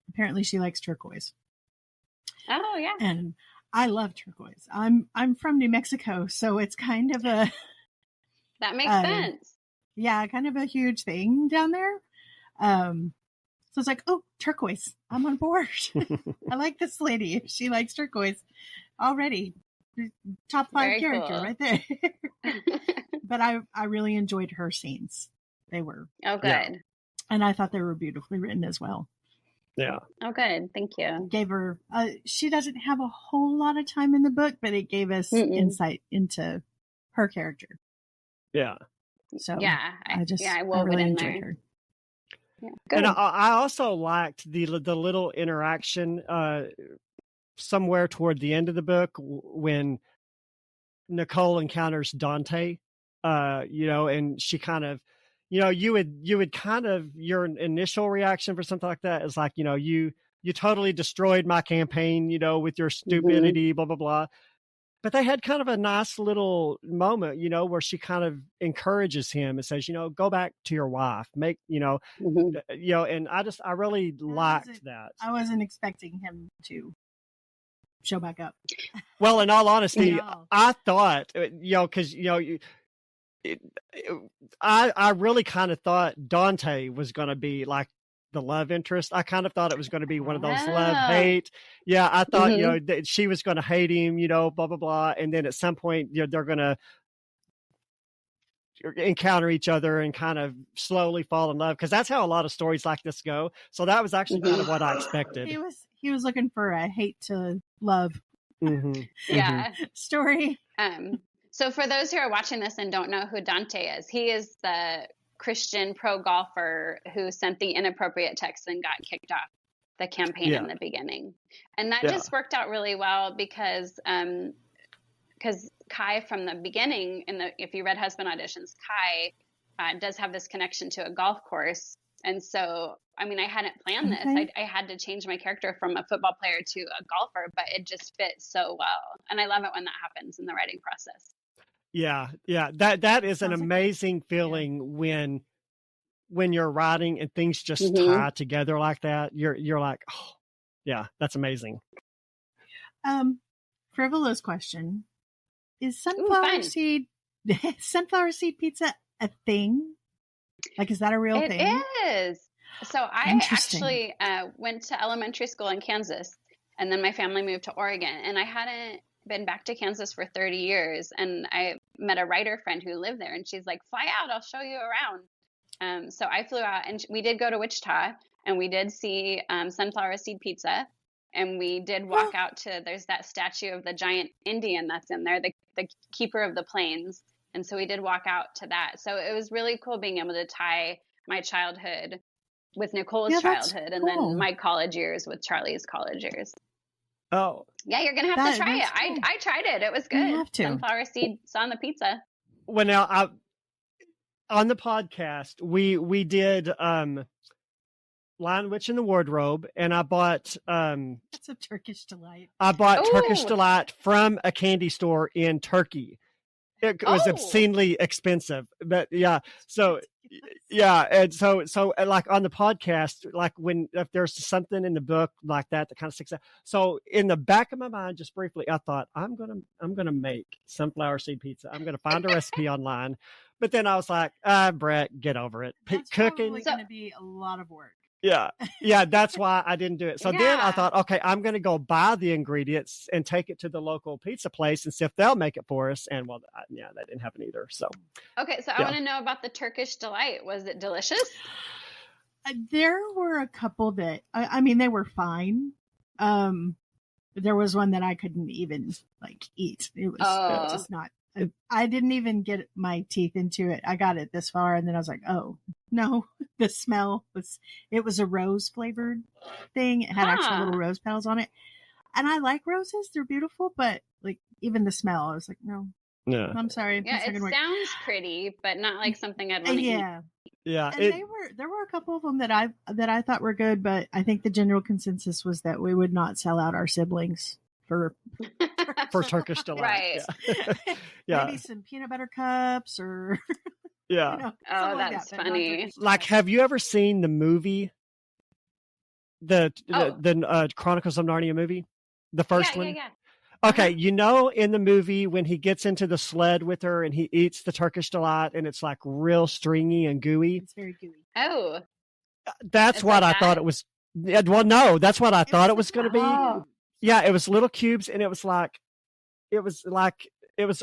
apparently she likes turquoise. Oh, yeah. And I love turquoise. I'm from New Mexico, so it's kind of a... That makes sense. Yeah, kind of a huge thing down there. So it's like, oh, turquoise. I'm on board. I like this lady. If she likes turquoise already. Top 5 Very character cool. right there. But I really enjoyed her scenes. They were. Oh, good. Yeah. And I thought they were beautifully written as well. Yeah. Oh, good. Thank you. Gave her, she doesn't have a whole lot of time in the book, but it gave us insight into her character. Yeah. So Yeah. I wove really it in enjoyed there. her. Yeah, good. And I also liked the little interaction somewhere toward the end of the book when Nicole encounters Dante, and she kind of, you would kind of, your initial reaction for something like that is like, you totally destroyed my campaign, with your stupidity, blah, blah, blah. But they had kind of a nice little moment, where she kind of encourages him and says, go back to your wife, make, and I really liked that. I wasn't expecting him to show back up. Well, in all honesty, I thought, because, I really kind of thought Dante was going to be like the love interest. I kind of thought it was going to be one of those love hate. Yeah, I thought, that she was going to hate him, blah, blah, blah. And then at some point, they're going to encounter each other and kind of slowly fall in love, because that's how a lot of stories like this go. So that was actually kind of what I expected. He was looking for a hate to love story. So for those who are watching this and don't know who Dante is, he is the Christian pro golfer who sent the inappropriate text and got kicked off the campaign in the beginning. And that just worked out really well because Kai from the beginning, if you read Husband Auditions, Kai does have this connection to a golf course. And so, I mean, I hadn't planned this. I had to change my character from a football player to a golfer, but it just fits so well. And I love it when that happens in the writing process. Yeah. That is an amazing feeling when you're writing and things just tie together like that. You're like, oh, yeah, that's amazing. Frivolous question: is sunflower seed pizza a thing? Like, is that a real thing? It is. So I actually went to elementary school in Kansas, and then my family moved to Oregon, and I hadn't been back to Kansas for 30 years. And I met a writer friend who lived there, and she's like, fly out, I'll show you around. So I flew out, and we did go to Wichita, and we did see sunflower seed pizza. And we did walk out to, there's that statue of the giant Indian that's in there, the keeper of the plains. And so we did walk out to that. So it was really cool being able to tie my childhood with Nicole's childhood and then my college years with Charlie's college years. Oh. Yeah, you're going to have to try it. Cool. I tried it. It was good. You have to. Sunflower seeds on the pizza. Well, now, on the podcast, we did Lion Witch in the Wardrobe, and I bought That's a Turkish delight. I bought Turkish Delight from a candy store in Turkey. It was obscenely expensive, but yeah. So yeah, and so like on the podcast, like if there's something in the book like that kind of sticks out. So in the back of my mind, just briefly, I thought I'm gonna make sunflower seed pizza. I'm gonna find a recipe online, But then I was like, Brett, get over it. That's Cooking. probably going to be a lot of work. Yeah. That's why I didn't do it. So then I thought, okay, I'm going to go buy the ingredients and take it to the local pizza place and see if they'll make it for us. And well, that didn't happen either. So. Okay. So I want to know about the Turkish delight. Was it delicious? There were a couple that, I mean, they were fine. There was one that I couldn't even eat. It was just not, I didn't even get my teeth into it. I got it this far and then I was like, oh no, the smell it was a rose flavored thing. It had actual little rose petals on it. And I like roses. They're beautiful, but even the smell, I was like, no, I'm sorry. Yeah, it sounds pretty, but not like something I'd want to eat. Yeah. And there were a couple of them that I thought were good, but I think the general consensus was that we would not sell out our siblings for Turkish delight. Right. Yeah. Maybe some peanut butter cups or oh, that's funny. Have you ever seen the movie? The Chronicles of Narnia movie? The first one? Yeah. Okay, in the movie when he gets into the sled with her and he eats the Turkish delight and it's real stringy and gooey. It's very gooey. Oh. That's what I thought it was. Well, no, that's what I thought it was going to be. Oh. Yeah, it was little cubes and it was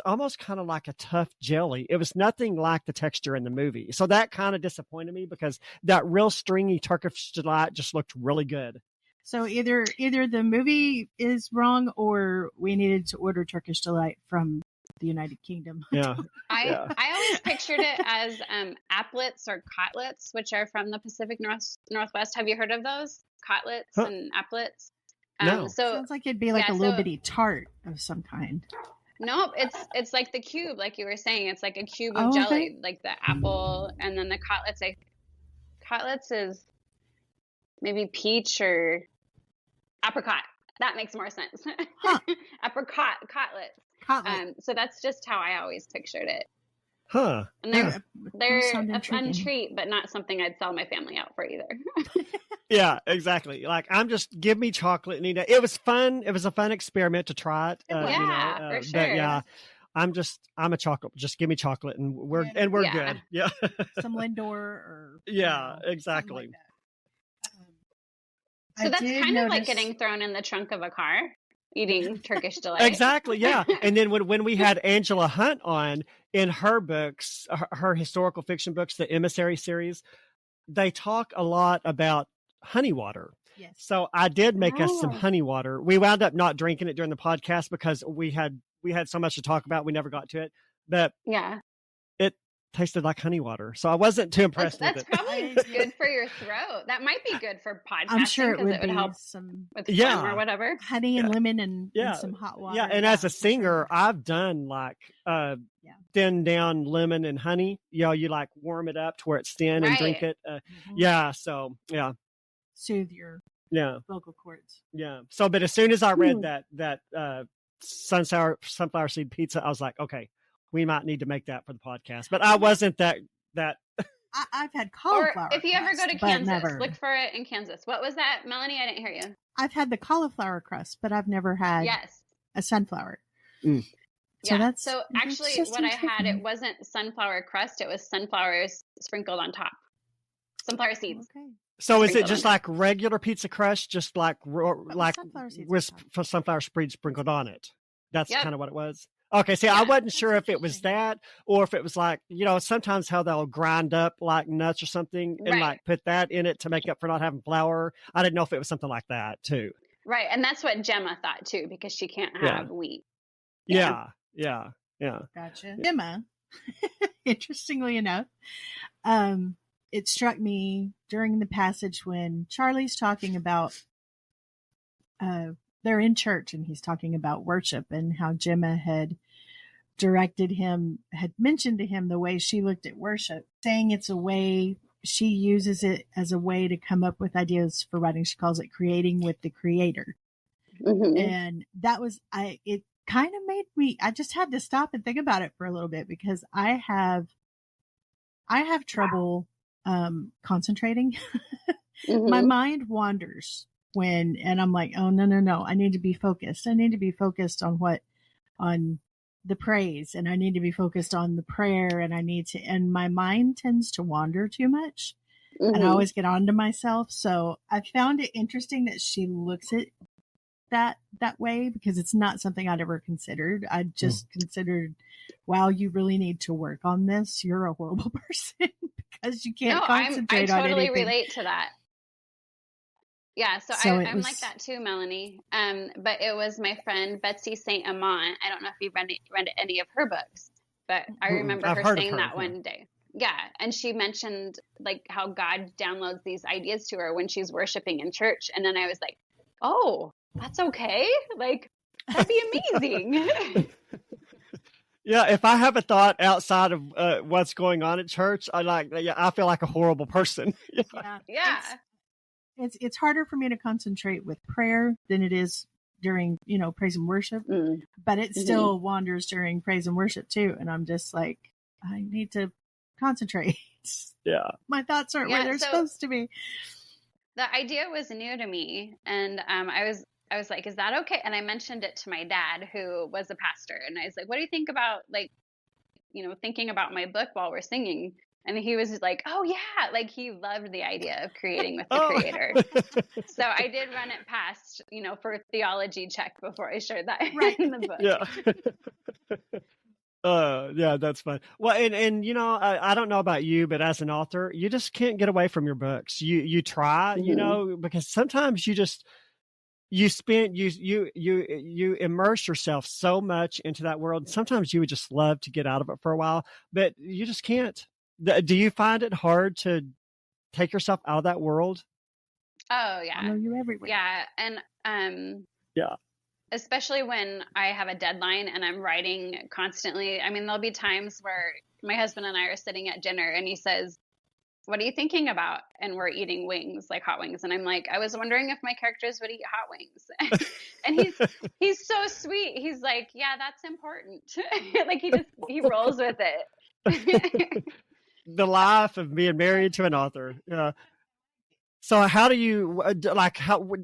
almost kind of like a tough jelly. It was nothing like the texture in the movie. So that kind of disappointed me because that real stringy Turkish delight just looked really good. So either the movie is wrong or we needed to order Turkish delight from the United Kingdom. Yeah. I always pictured it as applets or cotlets, which are from the Pacific Northwest. Have you heard of those? Cotlets and applets? No. So sounds like it'd be a little bitty tart of some kind. Nope, it's like the cube, like you were saying. It's like a cube of jelly, like the apple, and then the cotlets. Cotlets is maybe peach or apricot. That makes more sense. Huh. Apricot cotlets. So that's just how I always pictured it. Huh. And they're a fun treat, but not something I'd sell my family out for either. Yeah, exactly. Give me chocolate and eat it. It was fun. It was a fun experiment to try it. For sure. But yeah, I'm a chocolate. Just give me chocolate and we're good. Yeah. Some Lindor or. Yeah, exactly. So that's kind of like getting thrown in the trunk of a car, eating Turkish delight. Exactly, yeah. And then when we had Angela Hunt on, in her books, her historical fiction books, the Emissary series, they talk a lot about honey water. Yes. So I did make us some honey water. We wound up not drinking it during the podcast because we had so much to talk about. We never got to it. But yeah, it tasted like honey water. So I wasn't too impressed with it. That's probably good for your throat. That might be good for podcasting. I'm sure it would help with phlegm or whatever. Honey and lemon and some hot water. Yeah, and as a singer, I've done thin down lemon and honey. You warm it up to where it's thin and drink it. Yeah, so yeah. Soothe your vocal cords. Yeah. So, but as soon as I read that sunflower seed pizza, I was like, okay, we might need to make that for the podcast. But I wasn't that. I've had cauliflower. Or if you ever go to Kansas, look for it in Kansas. What was that, Melanie? I didn't hear you. I've had the cauliflower crust, but I've never had a sunflower. Mm. So actually, what I had, it wasn't sunflower crust. It was sunflowers sprinkled on top. Sunflower seeds. Okay. So is it just like regular pizza crust, just with sunflower seeds sprinkled on it? That's kind of what it was. Okay, see, I wasn't sure if it was that or if it was sometimes how they'll grind up nuts or something and put that in it to make up for not having flour. I didn't know if it was something like that too. Right, and that's what Gemma thought too because she can't have wheat. Yeah. Gotcha. Gemma, interestingly enough, it struck me during the passage when Charlie's talking about they're in church and he's talking about worship and how Gemma had mentioned to him the way she looked at worship, saying it's a way, she uses it as a way to come up with ideas for writing. She calls it creating with the creator. Mm-hmm. And that was, it kind of made me, I just had to stop and think about it for a little bit because I have trouble concentrating. Mm-hmm. My mind wanders and I'm like, oh, no. I need to be focused. I need to be focused on the praise, and I need to be focused on the prayer, and my mind tends to wander too much. And I always get onto myself. So I found it interesting that she looks at that way, because it's not something I'd ever considered. I just considered, wow, you really need to work on this. You're a horrible person because you can't concentrate on anything. I totally relate to that. Yeah, so I'm like that too, Melanie. But it was my friend Betsy St. Amant. I don't know if you've read any of her books, but I remember her saying that one day. Yeah, and she mentioned like how God downloads these ideas to her when she's worshiping in church, and then I was like, oh, that's okay. Like, that'd be amazing. Yeah, if I have a thought outside of what's going on at church, I feel like a horrible person. Yeah. It's harder for me to concentrate with prayer than it is during, praise and worship, but it still wanders during praise and worship too. And I'm just like, I need to concentrate. Yeah. My thoughts aren't where they're supposed to be. The idea was new to me, and I was like, is that okay? And I mentioned it to my dad, who was a pastor, and I was like, what do you think about thinking about my book while we're singing? And he was like, oh yeah, like he loved the idea of creating with the creator. So I did run it past, for theology check before I shared that in the book. Yeah. Yeah, that's fun. Well, and I don't know about you, but as an author, you just can't get away from your books. You try, because sometimes you immerse yourself so much into that world. Sometimes you would just love to get out of it for a while, but you just can't. Do you find it hard to take yourself out of that world? Oh yeah. I know you everywhere. Yeah. And especially when I have a deadline and I'm writing constantly. I mean, there'll be times where my husband and I are sitting at dinner and he says, what are you thinking about? And we're eating wings, like hot wings. And I'm like, I was wondering if my characters would eat hot wings. And he's so sweet. He's like, yeah, that's important. Like he rolls with it. The life of being married to an author. Yeah. So how do you,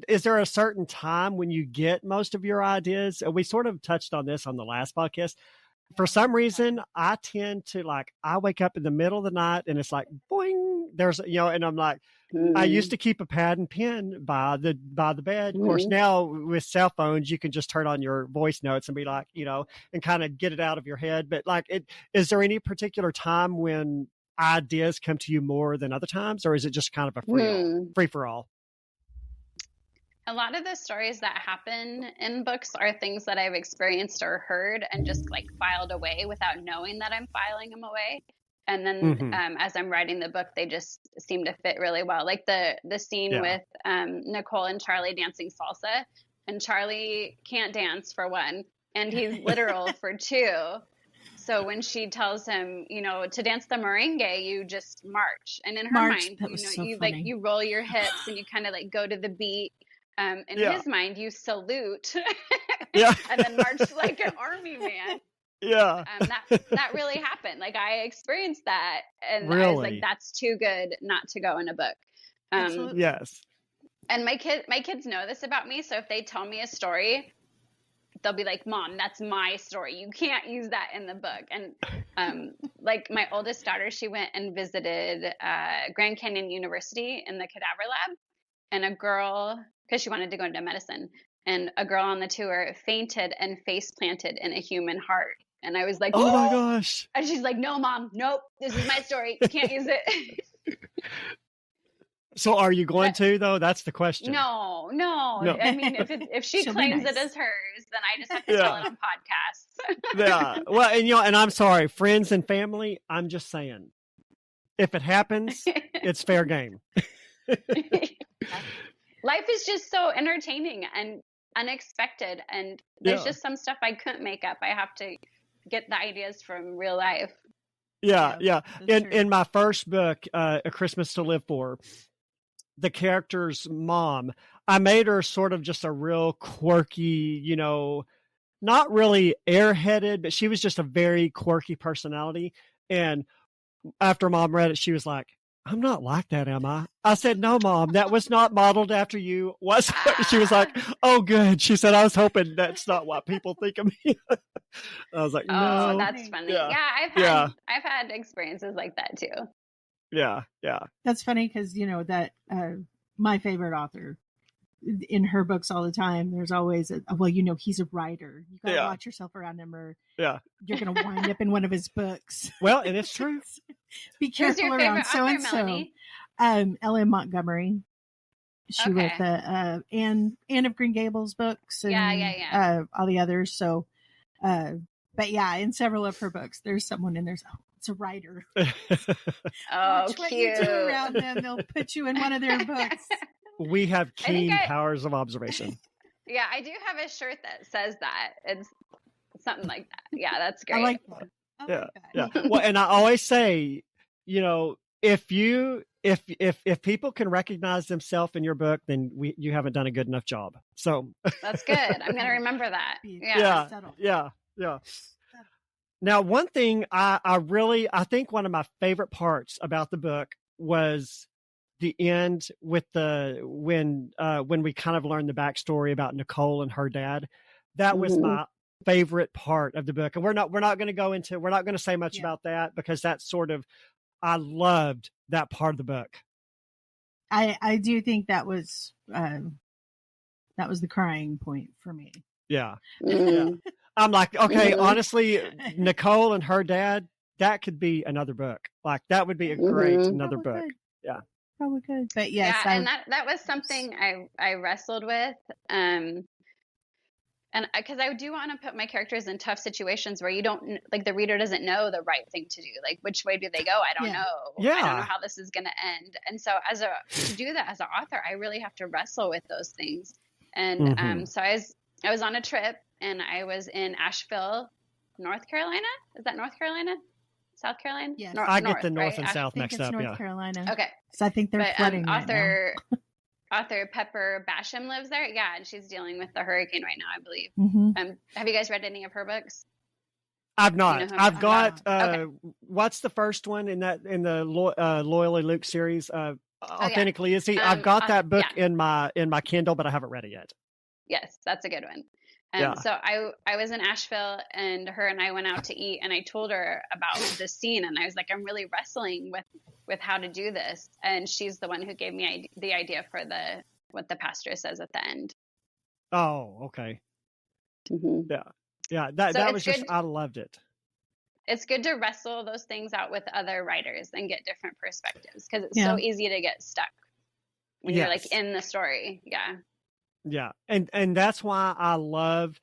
is there a certain time when you get most of your ideas? We sort of touched on this on the last podcast. For some reason, I tend to I wake up in the middle of the night and it's like, boing, there's, and I'm like, I used to keep a pad and pen by the bed. Of course, now with cell phones, you can just turn on your voice notes and be like, and kind of get it out of your head. But is there any particular time when ideas come to you more than other times, or is it just kind of a free for all? A lot of the stories that happen in books are things that I've experienced or heard and just filed away without knowing that I'm filing them away. And then as I'm writing the book, they just seem to fit really well. Like the scene with Nicole and Charlie dancing salsa, and Charlie can't dance for one, and he's literal for two. So when she tells him, to dance the merengue, you just march. And in her mind, you roll your hips and you kind of go to the beat. In his mind, you salute and then march like an army man. Yeah. That really happened. I experienced that, and really? I was like, that's too good not to go in a book. Yes. And my kids know this about me. So if they tell me a story, they'll be like, Mom, that's my story. You can't use that in the book. And my oldest daughter, she went and visited Grand Canyon University in the cadaver lab, and a girl, because she wanted to go into medicine, and a girl on the tour fainted and face planted in a human heart. And I was like, oh my gosh. And she's like, no, Mom, nope, this is my story. You can't use it. So are you going to, though? That's the question. No. I mean, if she claims it as hers, then I just have to tell it on podcasts. Yeah. Well, and I'm sorry, friends and family, I'm just saying, if it happens, it's fair game. Life is just so entertaining and unexpected, and there's just some stuff I couldn't make up. I have to get the ideas from real life. Yeah. In my first book, A Christmas to Live For, the character's mom, I made her sort of just a real quirky, not really airheaded, but she was just a very quirky personality. And after Mom read it, she was like, I'm not like that, am I? I said, no, Mom, that was not modeled after you. She was like, oh, good. She said, I was hoping that's not what people think of me. I was like, no. Oh, that's funny. Yeah. Yeah, I've had experiences like that too. Yeah. That's funny because, that my favorite author, in her books all the time, there's always he's a writer. You got to watch yourself around him or you're going to wind up in one of his books. Well, and it's true. Be careful around so-and-so. Ellen Montgomery. She wrote the Anne of Green Gables books and all the others. So, but yeah, in several of her books, there's someone in there. It's a writer. Watch what you do around them. They'll put you in one of their books. We have keen powers of observation. Yeah, I do have a shirt that says that. It's something like that. Yeah, that's great. I like that. Yeah. Well, and I always say, if people can recognize themselves in your book, then you haven't done a good enough job. So that's good. I'm going to remember that. Yeah. Now, one thing I think one of my favorite parts about the book was the end with when we kind of learned the backstory about Nicole and her dad. That was my favorite part of the book. And we're not going to say much about that because that's sort of, I loved that part of the book. I do think that was the crying point for me. Yeah. I'm like, okay, honestly, Nicole and her dad, that could be another book. Like that would be a great another book. Could. Yeah. Probably could. But yes. Yeah, and that was something I wrestled with. And because I do want to put my characters in tough situations where you don't, like the reader doesn't know the right thing to do. Like, which way do they go? I don't know. Yeah. I don't know how this is going to end. And so to do that as an author, I really have to wrestle with those things. And so I was on a trip and I was in Asheville, North Carolina. Is that North Carolina? South Carolina? Yes. I get the north and south mixed up. North Carolina. Okay. So I think they're flooding right now. Author Pepper Basham lives there. Yeah, and she's dealing with the hurricane right now, I believe. Have you guys read any of her books? I've not. I've got what's the first one in the Loyally Luke series? Authentically Is He? I've got that book in my Kindle, but I haven't read it yet. Yes, that's a good one. So I was in Asheville and her and I went out to eat and I told her about this scene and I was like, I'm really wrestling with how to do this. And she's the one who gave me the idea for what the pastor says at the end. Oh, okay. Yeah. That was just, I loved it. It's good to wrestle those things out with other writers and get different perspectives because it's so easy to get stuck when you're like in the story. Yeah. Yeah. And that's why I love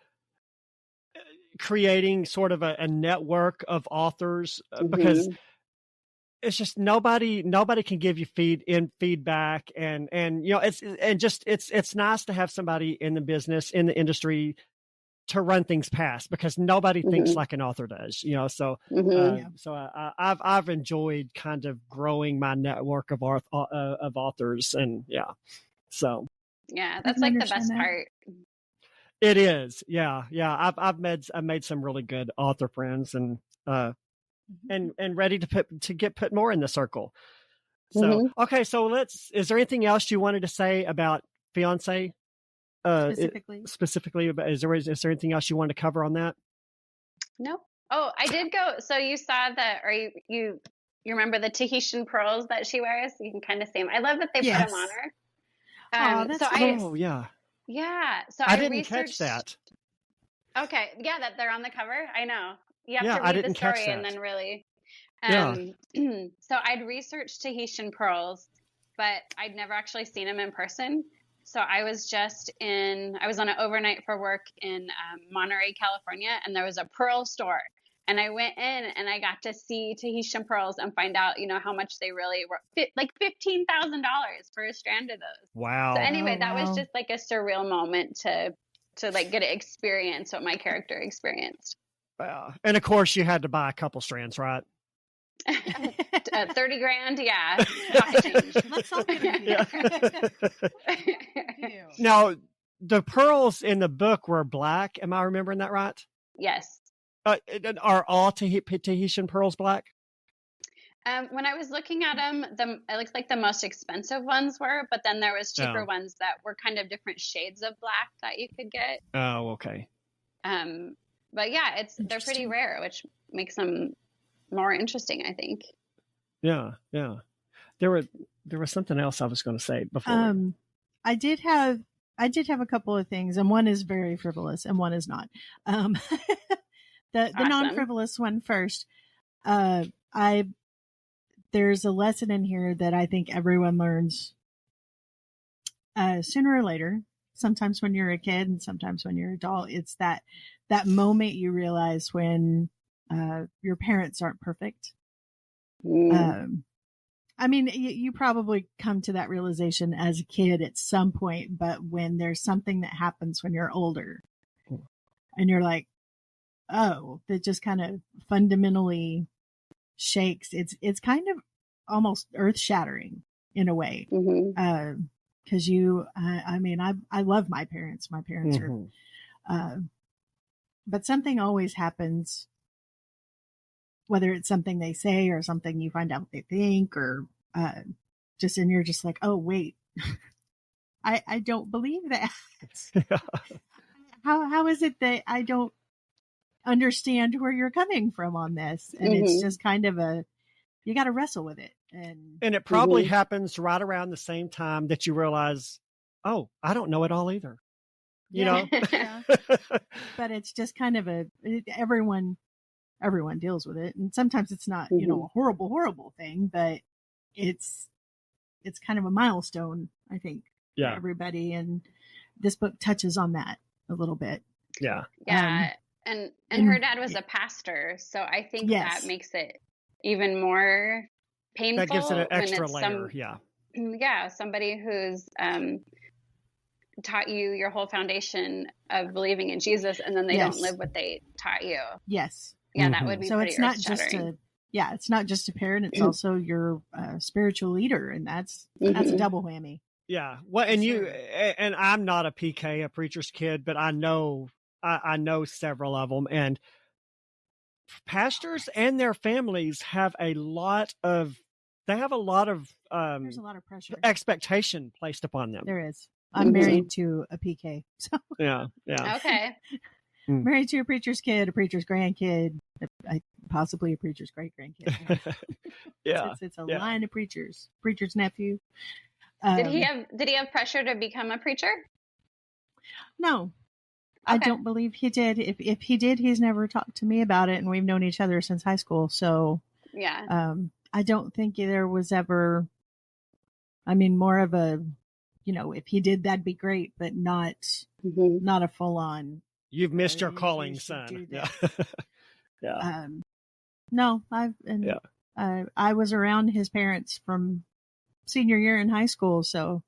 creating sort of a network of authors because it's just nobody can give you feedback and it's nice to have somebody in the business, in the industry to run things past because nobody thinks like an author does, so I've enjoyed kind of growing my network of authors and so yeah, that's like the best part. It is. Yeah. I've made some really good author friends and ready to get put more in the circle. So, okay. So is there anything else you wanted to say about Fiancé? Specifically, is there anything else you wanted to cover on that? No. Oh, I did go. So you saw or you remember the Tahitian pearls that she wears? You can kind of see them. I love that they put them on her. That's cool. Yeah. So I didn't catch that. Okay. Yeah, that they're on the cover. I know. You have to read the story and then really. So I'd researched Tahitian pearls, but I'd never actually seen them in person. So I was on an overnight for work in Monterey, California, and there was a pearl store. And I went in and I got to see Tahitian pearls and find out, how much they really were, like $15,000 for a strand of those. Wow. So anyway, that was just like a surreal moment to like get to experience what my character experienced. Wow. And of course you had to buy a couple strands, right? 30 grand. Yeah. Let's all get it. Now, the pearls in the book were black. Am I remembering that right? Yes. Are all Tahitian pearls black? When I was looking at them, it looks like the most expensive ones were, but then there was cheaper ones that were kind of different shades of black that you could get. Oh, okay. But yeah, they're pretty rare, which makes them more interesting, I think. Yeah. There was something else I was going to say before. I did have a couple of things, and one is very frivolous and one is not. The Awesome. non-frivolous one first. There's a lesson in here that I think everyone learns sooner or later. Sometimes when you're a kid and sometimes when you're an adult. It's that moment you realize when your parents aren't perfect. I mean, you probably come to that realization as a kid at some point, but when there's something that happens when you're older and you're like, oh, that just kind of fundamentally shakes. It's kind of almost earth shattering in a way. Cause I love my parents. My parents are, but something always happens, whether it's something they say or something you find out what they think, or, and you're just like, oh, wait, I don't believe that. How is it that I don't understand where you're coming from on this? And it's just kind of you got to wrestle with it. And it probably happens right around the same time that you realize, oh, I don't know it all either. You know? Yeah. But it's just kind of everyone deals with it. And sometimes it's not, a horrible thing, but it's kind of a milestone, I think, for everybody. And this book touches on that a little bit. Yeah. And her dad was a pastor, so I think that makes it even more painful. That gives it an extra layer. Somebody who's taught you your whole foundation of believing in Jesus, and then they don't live what they taught you. Yes. Yeah, that would be. So pretty it's not just a parent; it's also your spiritual leader, and that's a double whammy. Yeah. Well, and and I'm not a PK, a preacher's kid, but I know several of them, and pastors and their families have a lot of there's a lot of pressure, expectation placed upon them. There is. I'm married to a PK. So yeah. Okay. Married to a preacher's kid, a preacher's grandkid, possibly a preacher's great grandkid. It's a line of preacher's nephew. Did he have pressure to become a preacher? No. Okay. I don't believe he did. If he did, he's never talked to me about it, and we've known each other since high school. So I don't think there was ever, more of a, if he did, that'd be great, but not a full on. You've missed your calling, son. Yeah. No, I was around his parents from senior year in high school, so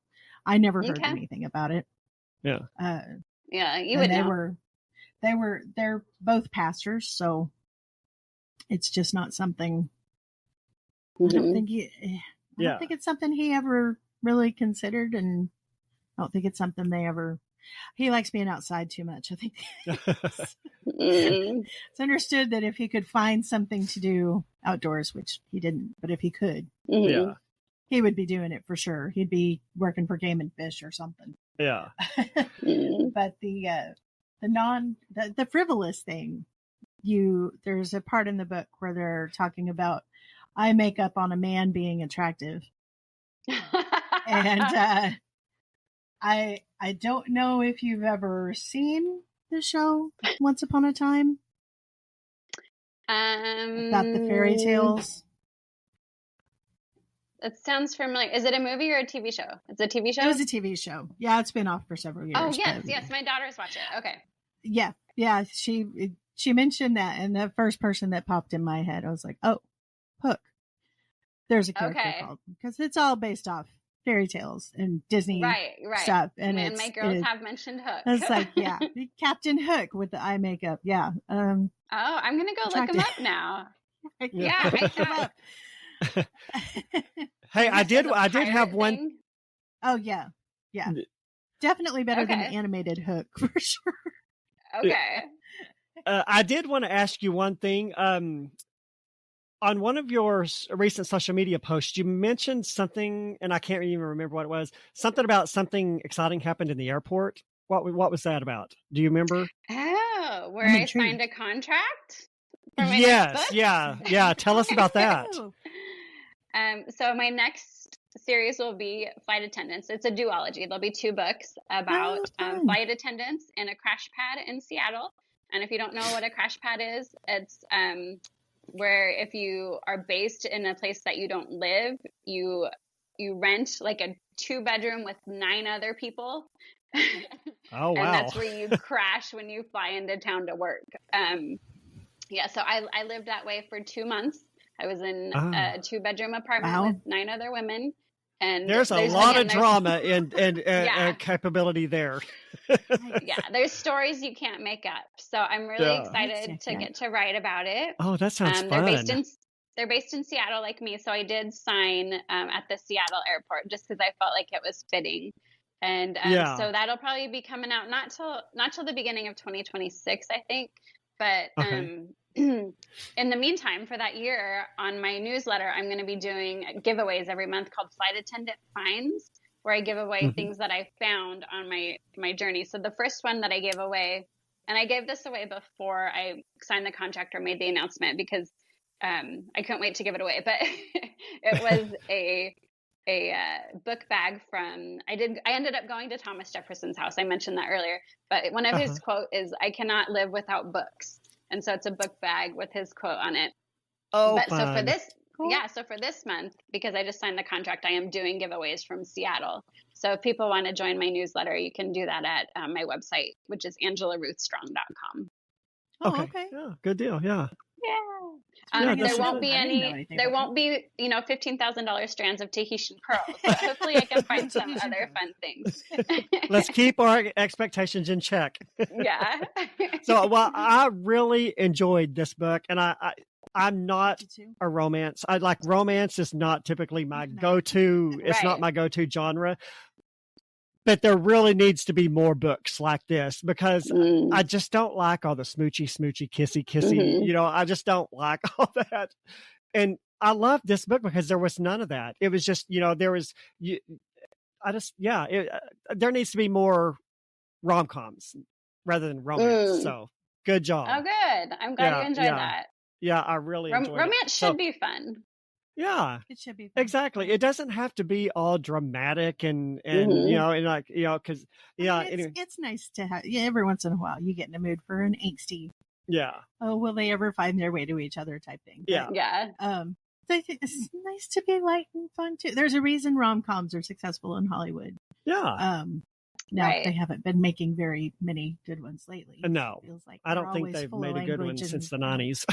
I never heard anything about it. Yeah. You would know. They're both pastors, so it's just not something. I don't think it's something he ever really considered, and I don't think it's something he likes being outside too much. I think it's understood that if he could find something to do outdoors, which he didn't, but if he could, he would be doing it for sure. He'd be working for Game and Fish or something. Yeah. But the frivolous thing, there's a part in the book where they're talking about eye makeup on a man being attractive. And I don't know if you've ever seen the show Once Upon a Time. About the fairy tales. It sounds familiar. Is it a movie or a TV show? It's a TV show? It was a TV show. Yeah, it's been off for several years. Oh, yes. My daughters watch it. Okay. Yeah. She mentioned that, and the first person that popped in my head, I was like, oh, Hook. There's a character called, because it's all based off fairy tales and Disney stuff. And my girls have mentioned Hook. It's like, Captain Hook with the eye makeup. Yeah. I'm going to go look him up now. I Hey, I did have one. Thing? Oh yeah. Definitely better than the animated Hook for sure. Okay. I did want to ask you one thing. on one of your recent social media posts, you mentioned something, and I can't even remember what it was. Something about something exciting happened in the airport. What was that about? Do you remember? Oh, where I'm I intrigued. signed a contract for my next book? Yeah. Tell us about that. So my next series will be flight attendants. It's a duology. There'll be 2 books about flight attendants in a crash pad in Seattle. And if you don't know what a crash pad is, it's where if you are based in a place that you don't live, you rent like a 2-bedroom with 9 other people. Oh, wow. And that's where you crash when you fly into town to work. So I lived that way for 2 months. I was in a 2-bedroom apartment with 9 other women. And there's a lot of drama and capability there. There's stories you can't make up. So I'm really excited to get to write about it. Oh, that sounds fun. They're based in Seattle like me. So I did sign at the Seattle airport just because I felt like it was fitting. And so that'll probably be coming out not till the beginning of 2026, I think. But in the meantime, for that year, on my newsletter, I'm going to be doing giveaways every month called Flight Attendant Finds, where I give away things that I found on my journey. So the first one that I gave away, and I gave this away before I signed the contract or made the announcement because I couldn't wait to give it away. But it was a book bag from I ended up going to Thomas Jefferson's house. I mentioned that earlier, but one of his quote is, "I cannot live without books." And so it's a book bag with his quote on it. Oh, but fun. so for this, so for this month, because I just signed the contract, I am doing giveaways from Seattle. So if people want to join my newsletter, you can do that at my website, which is angelaruthstrong.com. Okay. Yeah, good deal. Yeah. There won't be $15,000 strands of Tahitian pearls, but hopefully I can find some other fun things. Let's keep our expectations in check. Yeah. So, I really enjoyed this book, and I'm not a romance. Romance is not typically my go-to. It's not my go-to genre. But there really needs to be more books like this because I just don't like all the smoochy, kissy. I just don't like all that. And I love this book because there was none of that. It was just, there was, there needs to be more rom-coms rather than romance. So good job. Oh, good. I'm glad you enjoyed that. Yeah, I really enjoyed it. Romance should be fun. Yeah, it should be fun. Exactly. It doesn't have to be all dramatic and because anyway. It's nice to have. Yeah, every once in a while you get in the mood for an angsty. Yeah. Oh, will they ever find their way to each other? Type thing. Yeah. So I think it's nice to be light and fun too. There's a reason rom-coms are successful in Hollywood. Yeah. Now they haven't been making very many good ones lately. No, it feels like I don't think they've made a good one since the 90s.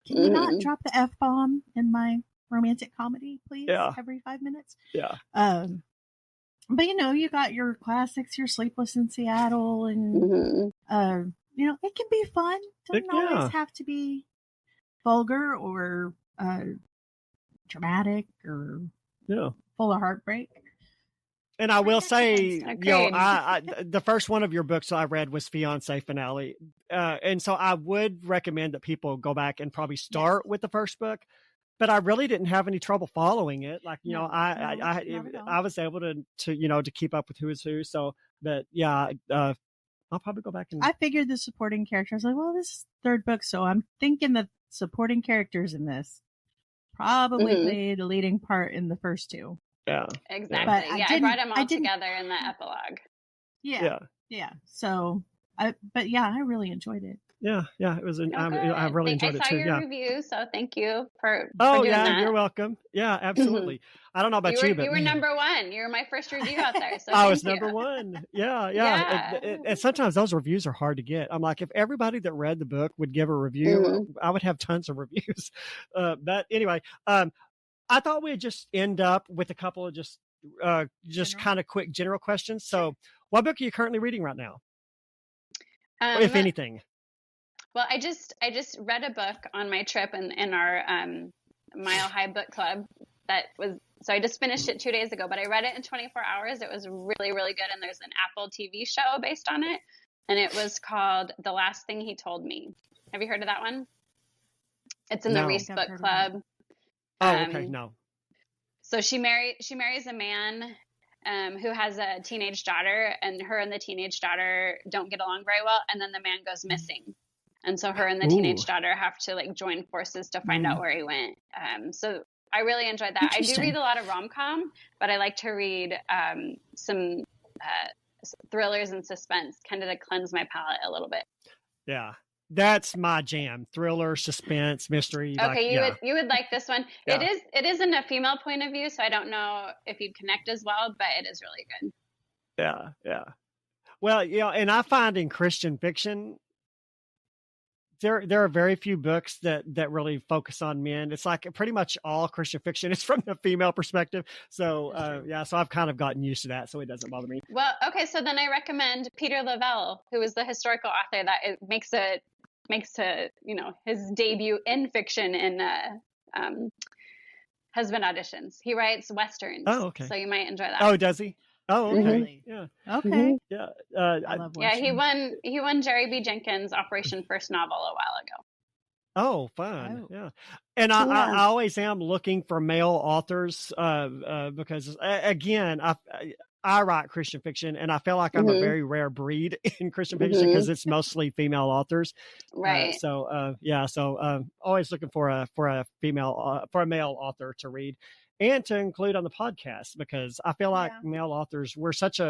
Can you not drop the F-bomb in my romantic comedy, please? Yeah. Every 5 minutes. Yeah. But you got your classics, your Sleepless in Seattle, and it can be fun. Doesn't always have to be vulgar or dramatic or full of heartbreak. And I will say, I the first one of your books I read was Fiancé Finale. And so I would recommend that people go back and probably start with the first book. But I really didn't have any trouble following it. I was able to keep up with who is who. So, but I'll probably go back and. I figured the supporting characters. Like, well, this is the third book, so I'm thinking the supporting characters in this probably played a leading part in the first 2. Yeah, exactly. I brought them all together in the epilogue. Yeah. So, I really enjoyed it. Yeah, it was. I really enjoyed it too. I saw your review, so thank you for. Oh doing that. You're welcome. Yeah, absolutely. I don't know about you, but you were number one. You were my first review out there. So I was number one. Yeah. And sometimes those reviews are hard to get. I'm like, if everybody that read the book would give a review, I would have tons of reviews. But anyway, I thought we'd just end up with a couple of just kind of quick general questions. So, what book are you currently reading right now, if anything? Well, I just read a book on my trip in our Mile High Book Club so I just finished it 2 days ago, but I read it in 24 hours. It was really, really good. And there's an Apple TV show based on it. And it was called The Last Thing He Told Me. Have you heard of that one? It's in the No. Reese I've Book heard of Club. Oh, okay. No. So she marries a man who has a teenage daughter, and her and the teenage daughter don't get along very well, and then the man goes missing. And so her and the teenage daughter have to like join forces to find out where he went. So I really enjoyed that. I do Interesting. read a lot of rom-com, but I like to read some thrillers and suspense, kind of to cleanse my palate a little bit. Yeah. That's my jam. Thriller, suspense, mystery. Okay, like, you would like this one. Yeah. It is in a female point of view, so I don't know if you'd connect as well, but it is really good. Yeah. Yeah. Well, and I find in Christian fiction, there are very few books that really focus on men. It's like pretty much all Christian fiction is from the female perspective. So so I've kind of gotten used to that, so it doesn't bother me. Well, okay, so then I recommend Peter Lavelle, who is the historical author that makes his debut in fiction in Husband Auditions. He writes westerns. Oh, okay. So you might enjoy that. Oh, does he? Oh, okay. Really? Yeah. Okay. Yeah. I love Yeah, he Westerns. won Jerry B. Jenkins' Operation First Novel a while ago. Oh, fun. Oh. Yeah. And I always am looking for male authors because, again, I write Christian fiction, and I feel like I'm a very rare breed in Christian fiction because it's mostly female authors. Right. So always looking for a female for a male author to read and to include on the podcast, because I feel like male authors, we're such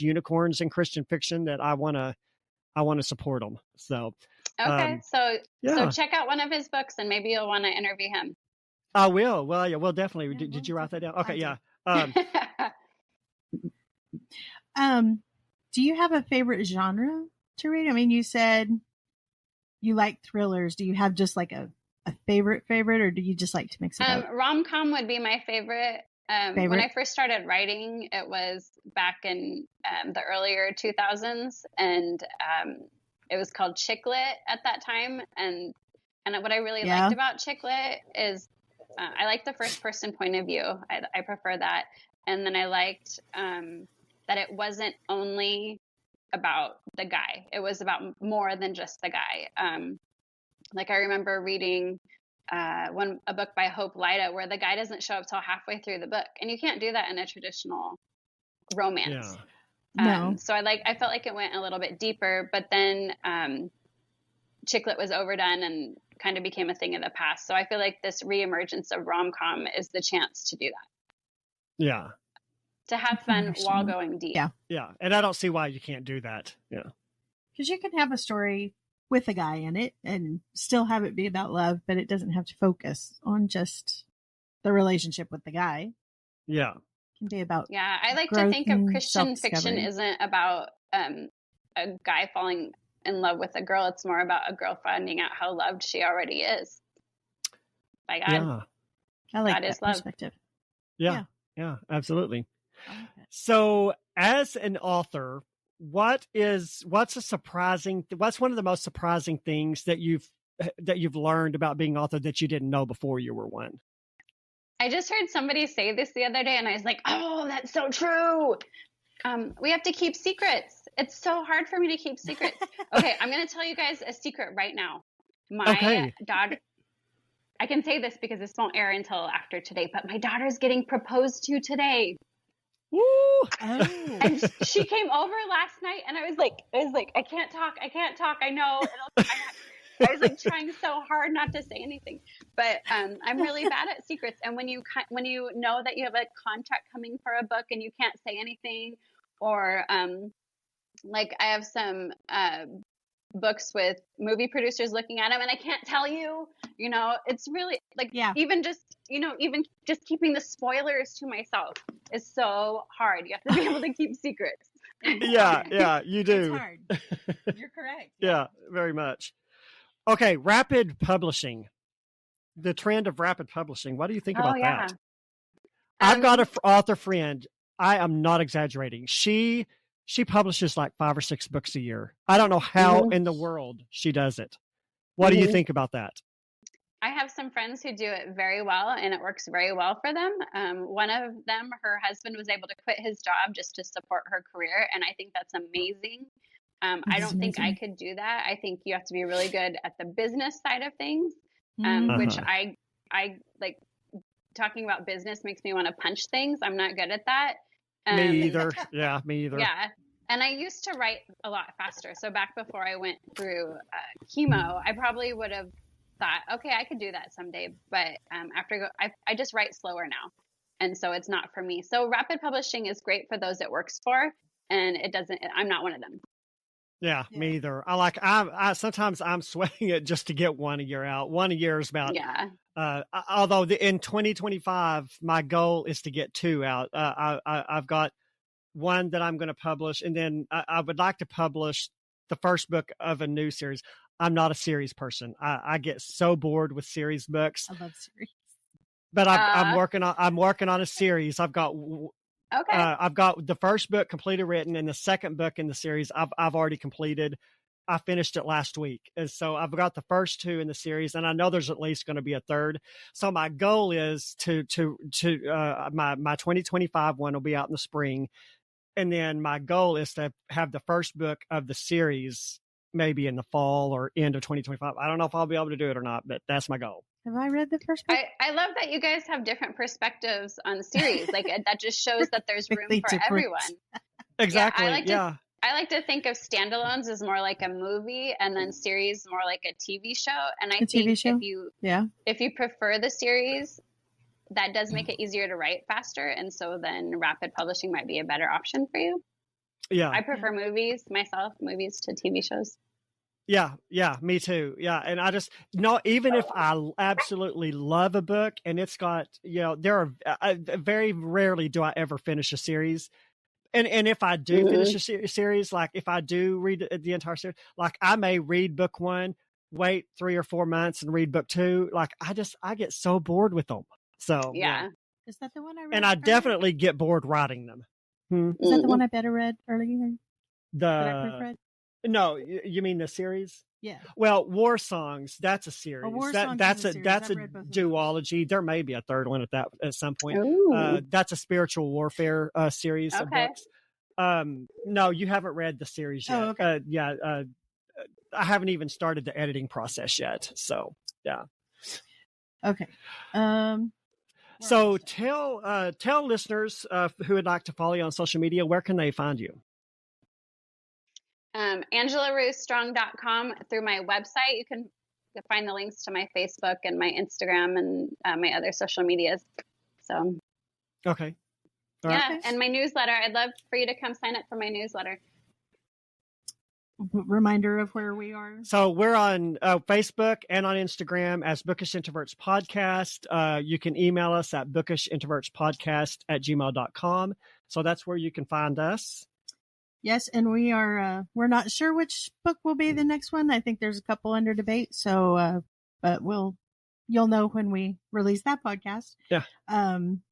unicorns in Christian fiction that I want to support them. So Okay, so yeah. check out one of his books, and maybe you'll want to interview him. I will. Well, yeah, well, definitely. Yeah, Did you write that down? I Okay, did. yeah. Do you have a favorite genre to read? I mean, you said you like thrillers. Do you have just like a favorite, or do you just like to mix it up? Rom-com would be my favorite. When I first started writing, it was back in the earlier 2000s, and it was called chick lit at that time. And what I really liked about chick lit is I like the first person point of view. I prefer that. And then I liked that it wasn't only about the guy. It was about more than just the guy. Like I remember reading a book by Hope Lyda where the guy doesn't show up till halfway through the book, and you can't do that in a traditional romance. Yeah. No. So I felt like it went a little bit deeper, but then chick lit was overdone and kind of became a thing of the past. So I feel like this reemergence of rom-com is the chance to do that. Yeah. To have fun while going deep. Yeah. Yeah. And I don't see why you can't do that. Yeah. Because you can have a story with a guy in it and still have it be about love, but it doesn't have to focus on just the relationship with the guy. Yeah. It can be about I like to growth think of and Christian fiction self-discovery. isn't about a guy falling in love with a girl. It's more about a girl finding out how loved she already is by God. Yeah. I like God that is love. perspective. Yeah. Yeah. Absolutely. I like that. So as an author, what's one of the most surprising things that you've learned about being an author that you didn't know before you were one? I just heard somebody say this the other day, and I was like, oh, that's so true. We have to keep secrets. It's so hard for me to keep secrets. Okay, I'm going to tell you guys a secret right now. My daughter, I can say this because this won't air until after today, but my daughter's getting proposed to today. Woo! Oh. And she came over last night, and I was like, I can't talk. I know. I was like trying so hard not to say anything, but I'm really bad at secrets. And when you know that you have a contract coming for a book and you can't say anything, or like I have some books with movie producers looking at them, and I can't tell you. It's really like even just keeping the spoilers to myself is so hard. You have to be able to keep secrets. Yeah, you do. It's hard. You're correct. Yeah, very much. Okay, rapid publishing. The trend of rapid publishing. What do you think about that? I've got an author friend. I am not exaggerating. She publishes like 5 or 6 books a year. I don't know how in the world she does it. What do you think about that? I have some friends who do it very well, and it works very well for them. One of them, her husband was able to quit his job just to support her career, and I think that's amazing. I don't think I could do that. I think you have to be really good at the business side of things. which I like. Talking about business makes me want to punch things. I'm not good at that. Me either. Yeah, me either. Yeah. And I used to write a lot faster. So back before I went through chemo, I probably would have thought, okay, I could do that someday. But I just write slower now. And so it's not for me. So rapid publishing is great for those it works for. And I'm not one of them. Yeah, me either. I sometimes I'm sweating it just to get one a year out. One a year is about, although in 2025, my goal is to get 2 out. I've got one that I'm going to publish, and then I would like to publish the first book of a new series. I'm not a series person. I get so bored with series books. I love series. But I'm working on a series. I've got the first book completely written, and the second book in the series I've already completed. I finished it last week, and so I've got the first 2 in the series, and I know there's at least going to be a third. So my goal is to my 2025 one will be out in the spring, and then my goal is to have the first book of the series maybe in the fall or end of 2025. I don't know if I'll be able to do it or not, but that's my goal. Have I read the first book? I love that you guys have different perspectives on series. Like that just shows that there's room for everyone. Exactly. I like to think of standalones as more like a movie, and then series more like a TV show. And I think if you prefer the series, that does make it easier to write faster. And so then rapid publishing might be a better option for you. Yeah. I prefer movies to TV shows. Yeah, me too. Yeah, and I just even if I absolutely love a book and it's got, there are very rarely do I ever finish a series. And if I do finish a series, like if I do read the entire series, like I may read book 1, wait 3 or 4 months and read book 2. Like I get so bored with them. So yeah. Is that the one I read? And I definitely get bored writing them. Is that the one I better read earlier? That I proofread? No, you mean the series? Yeah. Well, War Songs, that's a series. That's a duology. There may be a third one at some point. That's a spiritual warfare series of books. No, you haven't read the series yet. Oh, okay. I haven't even started the editing process yet. So, yeah. Okay. So tell listeners who would like to follow you on social media, where can they find you? AngelaRuthStrong.com. Through my website, you can find the links to my Facebook and my Instagram and my other social medias. So, okay. All right. And my newsletter. I'd love for you to come sign up for my newsletter. Reminder of where we are. So we're on Facebook and on Instagram as Bookish Introverts Podcast. You can email us at bookishintrovertspodcast@gmail.com. So that's where you can find us. Yes, and we're not sure which book will be the next one. I think there's a couple under debate. So, but you'll know when we release that podcast. Yeah. And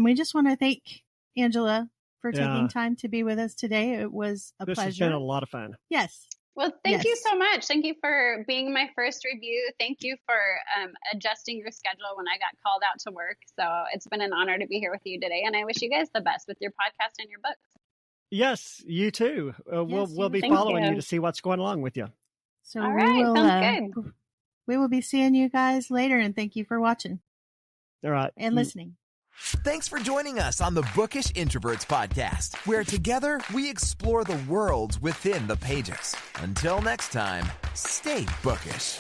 we just want to thank Angela for taking time to be with us today. It was a pleasure. This has been a lot of fun. Yes. Well, thank you so much. Thank you for being my first review. Thank you for adjusting your schedule when I got called out to work. So it's been an honor to be here with you today. And I wish you guys the best with your podcast and your books. Yes, you too. We'll be following you to see what's going along with you. So all right, sounds good. We will be seeing you guys later, and thank you for watching. All right. And listening. Thanks for joining us on the Bookish Introverts Podcast, where together we explore the worlds within the pages. Until next time, stay bookish.